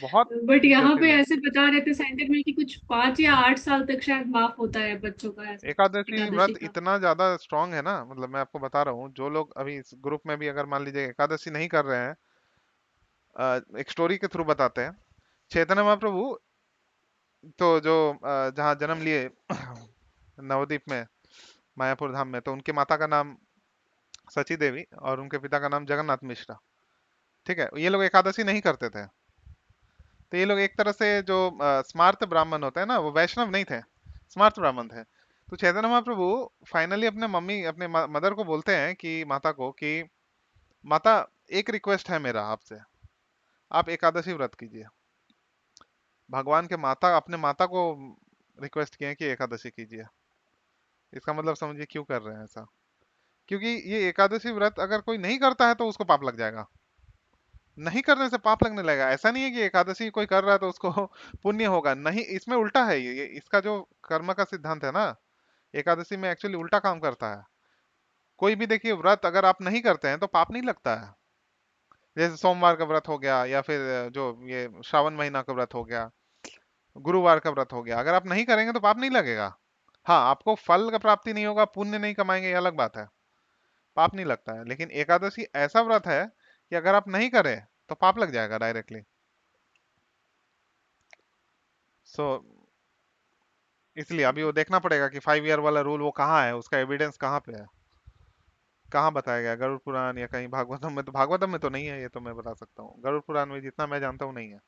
बहुत बट यहाँ पे जटिल है। ऐसे बता रहे थे साइंटिफिक में कि कुछ 5 या 8 साल तक शायद माफ होता है बच्चों का ऐसा, एकादशी एकादशी व्रत का। इतना ज्यादा स्ट्रांग है ना, मतलब मैं आपको बता रहा हूँ, जो लोग अभी इस ग्रुप में भी अगर मान लीजिए एकादशी नहीं कर रहे हैं, एक स्टोरी के थ्रू बताते हैं। चैतन्य महाप्रभु तो जो जहाँ जन्म लिए नवद्वीप में, मायापुर धाम में, तो उनकी माता का नाम सची देवी और उनके पिता का नाम जगन्नाथ मिश्रा। ठीक है, ये लोग एकादशी नहीं करते थे। तो ये लोग एक तरह से जो स्मार्त ब्राह्मण होते हैं ना, वो वैष्णव नहीं थे, स्मार्त ब्राह्मण थे। तो चैतन्य महाप्रभु फाइनली अपने मम्मी अपने मदर को बोलते हैं कि माता को कि माता, एक रिक्वेस्ट है मेरा आपसे, आप एकादशी व्रत कीजिए। भगवान के माता अपने माता को रिक्वेस्ट किए कि एकादशी कीजिए। इसका मतलब समझिए क्यों कर रहे हैं ऐसा। क्योंकि ये एकादशी व्रत अगर कोई नहीं करता है तो उसको पाप लग जाएगा। नहीं करने से पाप लगने लगेगा। ऐसा नहीं है कि एकादशी कोई कर रहा है तो उसको पुण्य होगा, नहीं, इसमें उल्टा है। ये इसका जो कर्म का सिद्धांत है ना, एकादशी में एक्चुअली उल्टा काम करता है। कोई भी देखिए व्रत अगर आप नहीं करते हैं तो पाप नहीं लगता है। जैसे सोमवार का व्रत हो गया या फिर जो ये श्रावण महीना का व्रत हो गया, गुरुवार का व्रत हो गया, अगर आप नहीं करेंगे तो पाप नहीं लगेगा। हाँ, आपको फल का प्राप्ति नहीं होगा, पुण्य नहीं कमाएंगे, ये अलग बात है, पाप नहीं लगता है। लेकिन एकादशी ऐसा व्रत है कि अगर आप नहीं करें तो पाप लग जाएगा डायरेक्टली। सो इसलिए अभी वो देखना पड़ेगा कि 5 ईयर वाला रूल वो कहाँ है, उसका एविडेंस कहाँ पे है, कहाँ बताया गया, गरुड़ पुराण या कहीं भागवतम में? तो भागवतम में तो नहीं है, ये तो मैं बता सकता हूँ। गरुड़ पुराण में जितना मैं जानता हूँ नहीं है।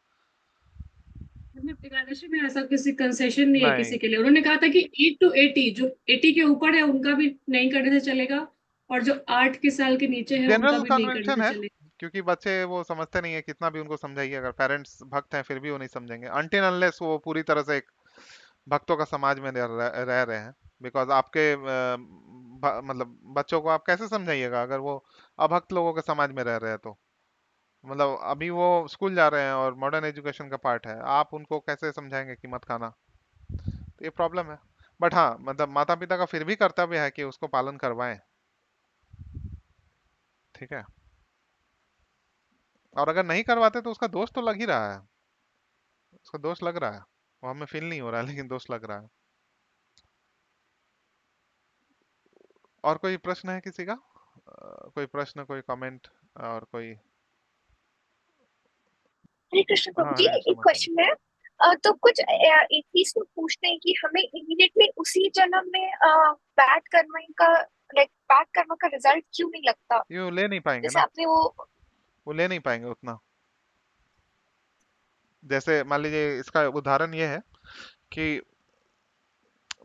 मतलब एकादशी में ऐसा किसी कंसेशन नहीं है नहीं, किसी के लिए। उन्होंने कहा था कि 8 to 80, जो 80 के ऊपर है उनका भी नहीं करने से चलेगा, और जो 8 के साल के नीचे है उनका जनरल भी नहीं करने कन्वेंशन से है। चलेगा। क्योंकि बच्चे वो समझते नहीं है, कितना भी उनको समझाइए, अगर पेरेंट्स भक्त हैं फिर भी वो नहीं समझेंगे अनटिल अनलेस वो पूरी तरह से एक भक्तों का समाज में रह रहे हैं। बिकॉज आपके मतलब बच्चों को आप कैसे समझाइएगा अगर वो अभक्त लोगों के समाज में रह रहे हैं तो? मतलब अभी वो स्कूल जा रहे हैं और मॉडर्न एजुकेशन का पार्ट है, आप उनको कैसे समझाएंगे कि मत खाना? तो ये प्रॉब्लम है। बट हाँ, मतलब माता पिता का फिर भी कर्तव्य है कि उसको पालन करवाएं। ठीक है। और अगर नहीं करवाते तो उसका दोष तो लग ही रहा है, उसका दोष लग रहा है, वो हमें फील नहीं हो रहा है लेकिन दोष लग रहा है। और कोई प्रश्न है किसी का? कोई प्रश्न, कोई कमेंट, और कोई? हरे कृष्ण प्रभु हाँ, जी, हरे कृष्ण एक माता। क्वेश्चन है। तो कुछ एक चीज तो पूछते हैं कि हमें इमीडिएटली उसी जन्म में बैड कर्म का, लाइक बैड कर्म का रिजल्ट क्यों नहीं लगता? ये वो ले नहीं पाएंगे जैसे ना, आपने वो वो ले नहीं पाएंगे उतना। जैसे मान लीजिए इसका उदाहरण ये है कि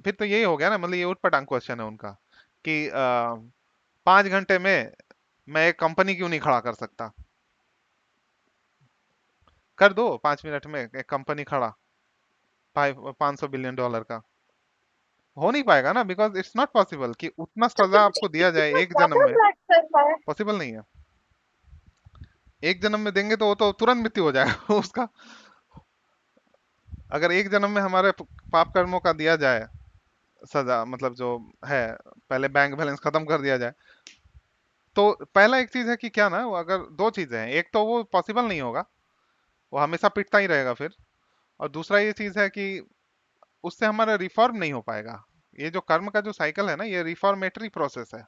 फिर तो यही हो गया ना, मतलब ये उठ पटांग क्वेश्चन है उनका कि 5 घंटे में मैं एक कंपनी क्यों नहीं खड़ा कर सकता? कर दो 5 मिनट में एक कंपनी खड़ा, 500 बिलियन डॉलर का। हो नहीं पाएगा ना, बिकॉज इट्स नॉट पॉसिबल कि उतना तो सजा प्रभु जी आपको दिया जाए इतना एक जन्म ज्यादा में। बैड कर्म है। पॉसिबल नहीं है, एक जन्म में देंगे तो वो तो तुरंत मृत्यु हो जाएगा उसका। अगर एक जन्म में हमारे पाप कर्मों का दिया जाए सजा, मतलब जो है, पहले बैंक बैलेंस खत्म कर दिया जाए, तो पहला एक चीज है कि क्या ना, वो अगर दो चीजें हैं, एक तो वो पॉसिबल नहीं होगा, वो हमेशा पिटता ही रहेगा फिर। और दूसरा ये चीज है कि उससे हमारा रिफॉर्म नहीं हो पाएगा। ये जो कर्म का जो साइकिल है ना, ये रिफॉर्मेटरी प्रोसेस है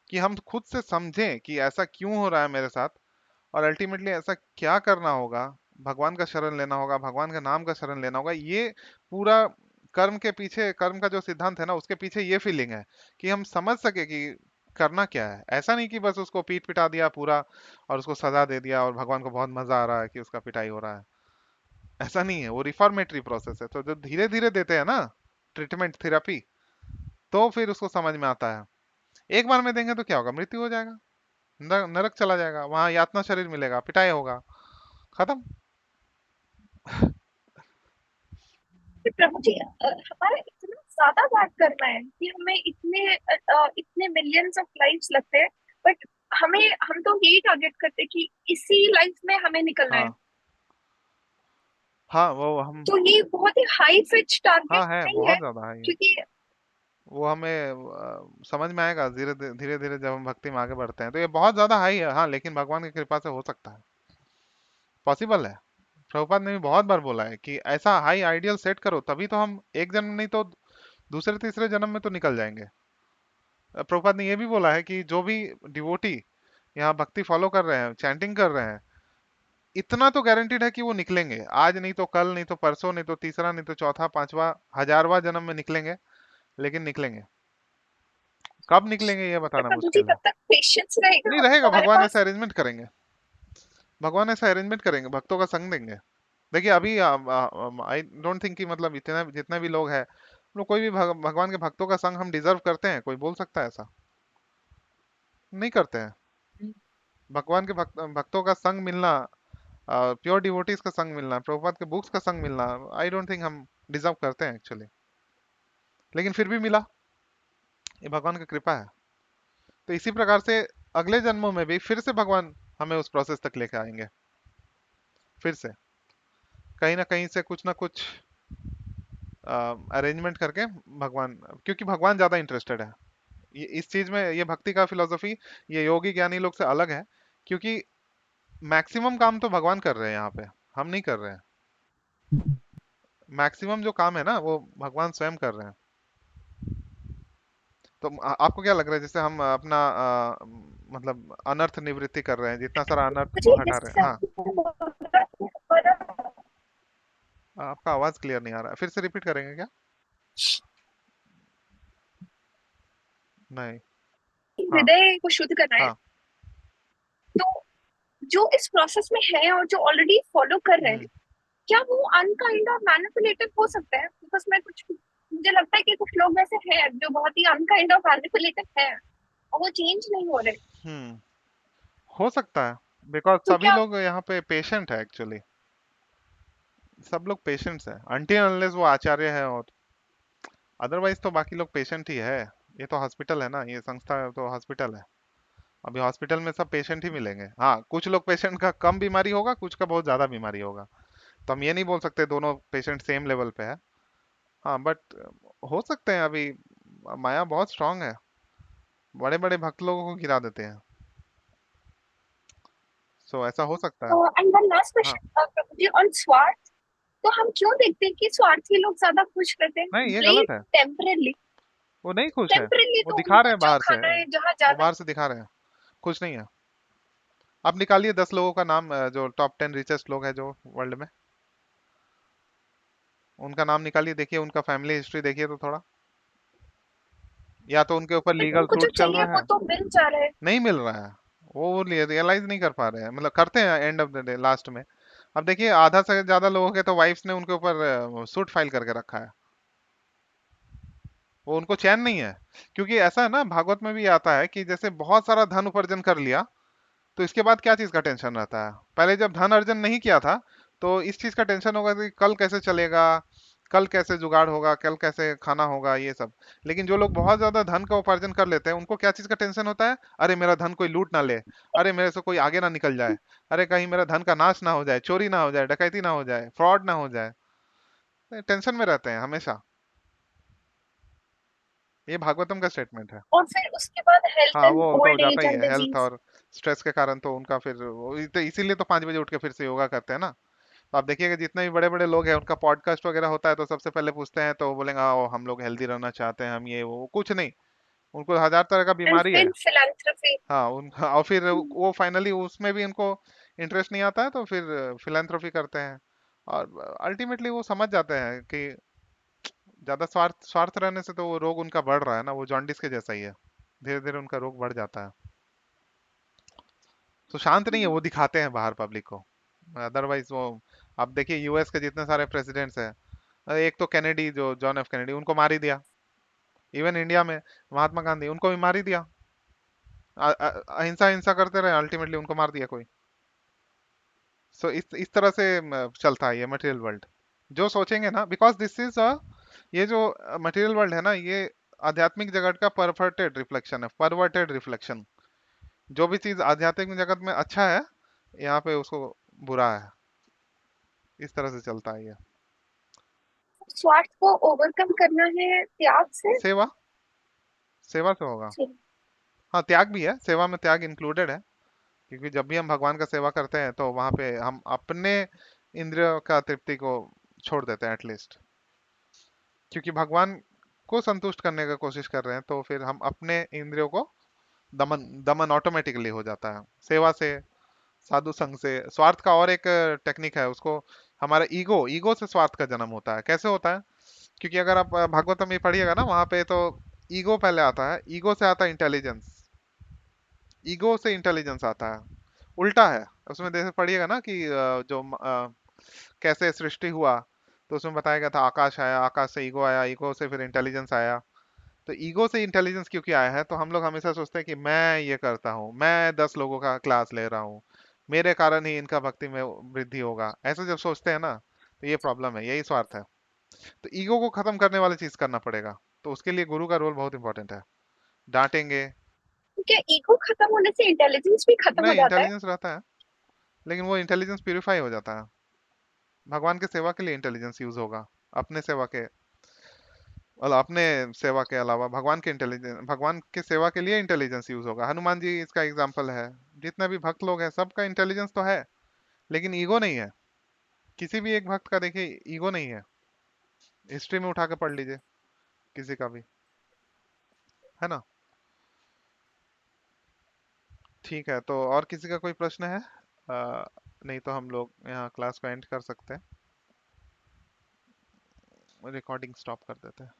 कि हम खुद से समझें कि ऐसा क्यों हो रहा है मेरे साथ, और अल्टीमेटली ऐसा क्या करना होगा। भगवान का शरण लेना होगा, भगवान का नाम का शरण लेना होगा। ये पूरा कर्म के पीछे, कर्म का जो सिद्धांत है ना, उसके पीछे ये फीलिंग है कि हम समझ सके कि करना क्या है। ऐसा नहीं कि बस उसको पीट पिटा दिया पूरा और उसको सजा दे दिया और भगवान को बहुत मजा आ रहा है कि उसका पिटाई हो रहा है। ऐसा नहीं है, वो रिफॉर्मेटरी प्रोसेस है। तो जो धीरे धीरे देते हैं ना ट्रीटमेंट, थेरेपी, तो फिर उसको समझ में आता है। एक बार में देंगे तो क्या होगा, मृत्यु हो जाएगा, नरक चला जाएगा, वहां यातना शरीर मिलेगा, पिटाई होगा, खत्म। कि प्रभु जी हमारा इतना ज्यादा बैड करना है कि हमें इतने मिलियंस ऑफ लाइव्स लगते हैं, बट हम तो यही टारगेट करते हैं कि इसी लाइफ में हमें निकलना है। हाँ, हाँ, वो हम, तो ये बहुत ही हाई फिच टारगेट हाँ है, नहीं बहुत है, ज्यादा है ये। क्योंकि वो हमें समझ में आएगा धीरे धीरे धीरे जब हम भक्ति में आगे बढ़ते हैं, तो ये बहुत ज्यादा हाई है। हाँ, लेकिन भगवान की कृपा से हो सकता है, पॉसिबल है। प्रभुपाद ने भी बहुत बार बोला है कि ऐसा हाई आइडियल सेट करो, तभी तो हम एक जन्म नहीं तो दूसरे तीसरे जन्म में तो निकल जाएंगे। प्रभुपाद ने ये भी बोला है कि जो भी डिवोटी यहाँ भक्ति फॉलो कर रहे हैं, चैंटिंग कर रहे हैं, इतना तो गारंटीड है कि वो निकलेंगे, आज नहीं तो कल, नहीं तो परसों, नहीं तो तीसरा, नहीं तो चौथा, पांचवा, हजारवा जन्म में निकलेंगे, लेकिन निकलेंगे। कब निकलेंगे ये पर बताना प्रभु जी मुश्किल है। तब तक पेशेंस रहेगा नहीं रहेगा, हमारे भगवान ऐसा पास? अरेंजमेंट करेंगे, भगवान ऐसा अरेंजमेंट करेंगे, भक्तों का संग देंगे। देखिए अभी आई डोंट थिंक कि मतलब इतना जितने भी लोग हैं, हम लोग कोई भी भगवान के भक्तों का संग हम डिजर्व करते हैं, कोई बोल सकता है ऐसा? नहीं करते हैं। भगवान के भक्तों का संग मिलना, प्योर डिवोटीज का संग मिलना, प्रभुपाद के बुक्स का संग मिलना, आई डोंट थिंक हम डिजर्व करते हैं एक्चुअली, लेकिन फिर भी मिला, ये भगवान की कृपा है। तो इसी प्रकार से अगले जन्मों में भी फिर से भगवान हमें उस प्रोसेस तक लेके आएंगे, फिर से कहीं ना कहीं से कुछ ना कुछ अरेंजमेंट करके भगवान, क्योंकि भगवान ज्यादा इंटरेस्टेड है ये इस चीज में, ये भक्ति का फिलोसफी ये योगी ज्ञानी लोग से अलग है, क्योंकि मैक्सिमम काम तो भगवान कर रहे हैं यहाँ पे, हम नहीं कर रहे हैं। मैक्सिमम जो काम है ना वो भगवान स्वयं कर रहे हैं। तो आपको क्या लग रहा है, जैसे हम अपना मतलब अनर्थ निवृत्ति कर रहे हैं, जितना सारा अनर्थ मुझे को हटा रहे हैं? जैसे हाँ, आपने बोला कि हमारा आपका आवाज क्लियर नहीं आ रहा है, फिर से रिपीट करेंगे क्या? नहीं। हाँ, हृदय को शुद्ध करना है, हाँ। तो जो इस प्रोसेस में है और जो ऑलरेडी फॉलो कर रहे हैं, हम्म। क्या वो अनकाइंड ऑफ मैनिपुलेटिव हो सकता है? बिकॉज मैं कुछ मुझे लगता है कि कुछ लोग वैसे हैं जो बहुत ही अनकाइंड ऑफ मैनिपुलेटिव है और वो चेंज नहीं हो रहे। हम्म। हो सकता है, बिकॉज तो सभी क्या लोग यहाँ पे पेशेंट है एक्चुअली, सब लोग पेशेंट्स हैं, अनटिल अनलेस वो आचार्य है, और अदरवाइज तो बाकी लोग पेशेंट ही है। ये तो हॉस्पिटल है ना, ये संस्था तो हॉस्पिटल है। अभी हॉस्पिटल में सब पेशेंट ही मिलेंगे। हाँ, कुछ लोग पेशेंट का कम बीमारी होगा, कुछ का बहुत ज्यादा बीमारी होगा, तो हम ये नहीं बोल सकते दोनों पेशेंट सेम लेवल पे है। हाँ, बट हो सकते हैं अभी, माया बहुत स्ट्रांग है, बड़े बड़े भक्त लोगों को गिरा देते हैं। सो ऐसा हो सकता है। एंड वन लास्ट हाँ, क्वेश्चन प्रभु जी ऑन स्वार्थ। तो हम क्यों देखते हैं कि स्वार्थी लोग ज्यादा खुश रहते हैं? नहीं ये गलत ग्रेट, है। टेम्परली। वो नहीं खुश है, टेम्परली वो तो दिखा रहे उनको हैं जो बाहर से, खाना है, जहाँ वो जाना है। बाहर से दिखा रहे हैं, खुश नहीं है। आप निकालिए 10 लोगों का नाम, जो टॉप 10 रिचेस्ट लोग हैं जो वर्ल्ड में, उनका नाम निकालिए, देखिए उनका फैमिली हिस्ट्री देखिए तो थोड़ा, या तो उनके ऊपर बट लीगल उनको जो सूट चल चाहिए रहा वो है, तो मिल जा रहा है। नहीं मिल रहा है, वो रियलाइज नहीं कर पा रहे हैं, मतलब करते हैं end of the day last में। अब देखिए आधा से ज्यादा लोगों के तो वाइफ्स ने उनके ऊपर सूट फाइल करके रखा है, वो उनको चैन नहीं है। क्योंकि ऐसा है ना, भागवत में भी आता है कि जैसे बहुत सारा धन उपार्जन कर लिया, तो इसके बाद क्या चीज का टेंशन रहता है? पहले जब धन अर्जन नहीं किया था, तो इस चीज का टेंशन होगा कि कल कैसे चलेगा, कल कैसे जुगाड़ होगा, कल कैसे खाना होगा, ये सब। लेकिन जो लोग बहुत ज्यादा धन का उपार्जन कर लेते हैं, उनको क्या चीज का टेंशन होता है? अरे मेरा धन कोई लूट ना ले, अरे मेरे से कोई आगे ना निकल जाए, अरे कहीं मेरा धन का नाश ना हो जाए, चोरी ना हो जाए, डकैती ना हो जाए, फ्रॉड ना हो जाए। टेंशन में रहते हैं हमेशा। ये भागवतम का स्टेटमेंट है। और फिर उसके बाद हेल्थ हाँ एंड वो तो ओल्ड जाता एज ही एंड है, हेल्थ डिजीज। और स्ट्रेस के कारण तो उनका फिर तो इसीलिए तो 5 बजे उठ के फिर से योगा करते हैं ना। तो आप देखिएगा जितने भी बड़े बड़े लोग हैं, उनका पॉडकास्ट वगैरह होता है, तो सबसे पहले पूछते हैं तो वो बोलेंगे "आओ, हम लोग हेल्दी रहना चाहते हैं, हम ये वो", कुछ नहीं, उनको 1000 तरह का एंड बीमारी है। फिर फिलैंथ्रोपी। हाँ उनका और फिर वो फाइनली उसमें भी उनको इंटरेस्ट नहीं आता है, तो फिर फिलेंथ्रोपी करते हैं। और अल्टीमेटली वो समझ जाते हैं कि ज्यादा स्वार्थ स्वार्थ रहने से तो वो रोग उनका बढ़ रहा है ना, वो जॉन्डिस के जैसा ही है, धीरे धीरे उनका रोग बढ़ जाता है। तो शांत नहीं है, वो दिखाते हैं बाहर पब्लिक को, अदरवाइज वो। आप देखिए यूएस के जितने सारे प्रेसिडेंट्स हैं, एक तो कैनेडी, जो जॉन एफ कैनेडी, उनको मार ही दिया। इवन इंडिया में महात्मा गांधी, उनको भी मार ही दिया। अहिंसा हिंसा करते रहे, अल्टीमेटली उनको मार दिया कोई। सो इस तरह से चलता है ये मटेरियल वर्ल्ड। जो सोचेंगे ना, बिकॉज दिस इज अ, ये जो मटेरियल वर्ल्ड है ना, ये आध्यात्मिक जगत का परवर्टेड रिफ्लेक्शन है, परवर्टेड रिफ्लेक्शन। जो भी चीज आध्यात्मिक जगत में अच्छा है, यहाँ पे उसको बुरा है। इस तरह से चलता है ये। स्वार्थ को ओवरकम करना है त्याग से। सेवा, सेवा से होगा। जी। हाँ त्याग भी है, सेवा में त्याग इंक्लूडेड है। क्योंकि जब भी हम भगवान का सेवा करते हैं, तो वहां पे हम अपने इंद्रियों का तृप्ति को छोड़ देते हैं एटलीस्ट। क्योंकि भगवान को संतुष्ट करने का कोशिश कर रहे हैं, तो फिर हम अपने इंद्रियों को दमन दमन ऑटोमेटिकली हो जाता है सेवा से, साधु संग से। स्वार्थ का और एक टेक्निक है उसको, हमारा ईगो, ईगो से स्वार्थ का जन्म होता है। कैसे होता है? क्योंकि अगर आप भागवतम में पढ़िएगा ना, वहां पे तो ईगो पहले आता है, ईगो से आता है इंटेलिजेंस, ईगो से इंटेलिजेंस आता है। उल्टा है। उसमें जैसे पढ़िएगा ना कि कैसे सृष्टि हुआ, तो उसमें बताया गया था आकाश आया, आकाश से ईगो आया, ईगो से फिर इंटेलिजेंस आया। तो ईगो से इंटेलिजेंस क्योंकि आया है, तो हम लोग हमेशा सोचते हैं कि मैं ये करता हूँ, मैं 10 लोगों का क्लास ले रहा हूँ, मेरे कारण ही इनका भक्ति में वृद्धि होगा, ऐसे जब सोचते हैं ना, तो ये प्रॉब्लम है, यही स्वार्थ है। तो ईगो को खत्म करने वाली चीज करना पड़ेगा। तो उसके लिए गुरु का रोल बहुत इंपॉर्टेंट है। डांटेंगे, क्या ईगो खत्म होने से इंटेलिजेंस भी खत्म हो नहीं जाता है? इंटेलिजेंस रहता है, लेकिन वो इंटेलिजेंस प्यूरिफाई हो जाता है। भगवान के सेवा के लिए इंटेलिजेंस यूज होगा, अपने सेवा के, मतलब अपने सेवा के अलावा भगवान के इंटेलिजेंस, भगवान के सेवा के लिए इंटेलिजेंस यूज होगा। हनुमान जी इसका एग्जाम्पल है। जितने भी भक्त लोग हैं, सबका इंटेलिजेंस तो है, लेकिन ईगो नहीं है। किसी भी एक भक्त का देखिए, ईगो नहीं है। हिस्ट्री में उठा के पढ़ लीजिए किसी का भी, है ना। ठीक है, तो और किसी का कोई प्रश्न है? नहीं तो हम लोग यहाँ क्लास को एंड कर सकते हैं, रिकॉर्डिंग स्टॉप कर देते हैं।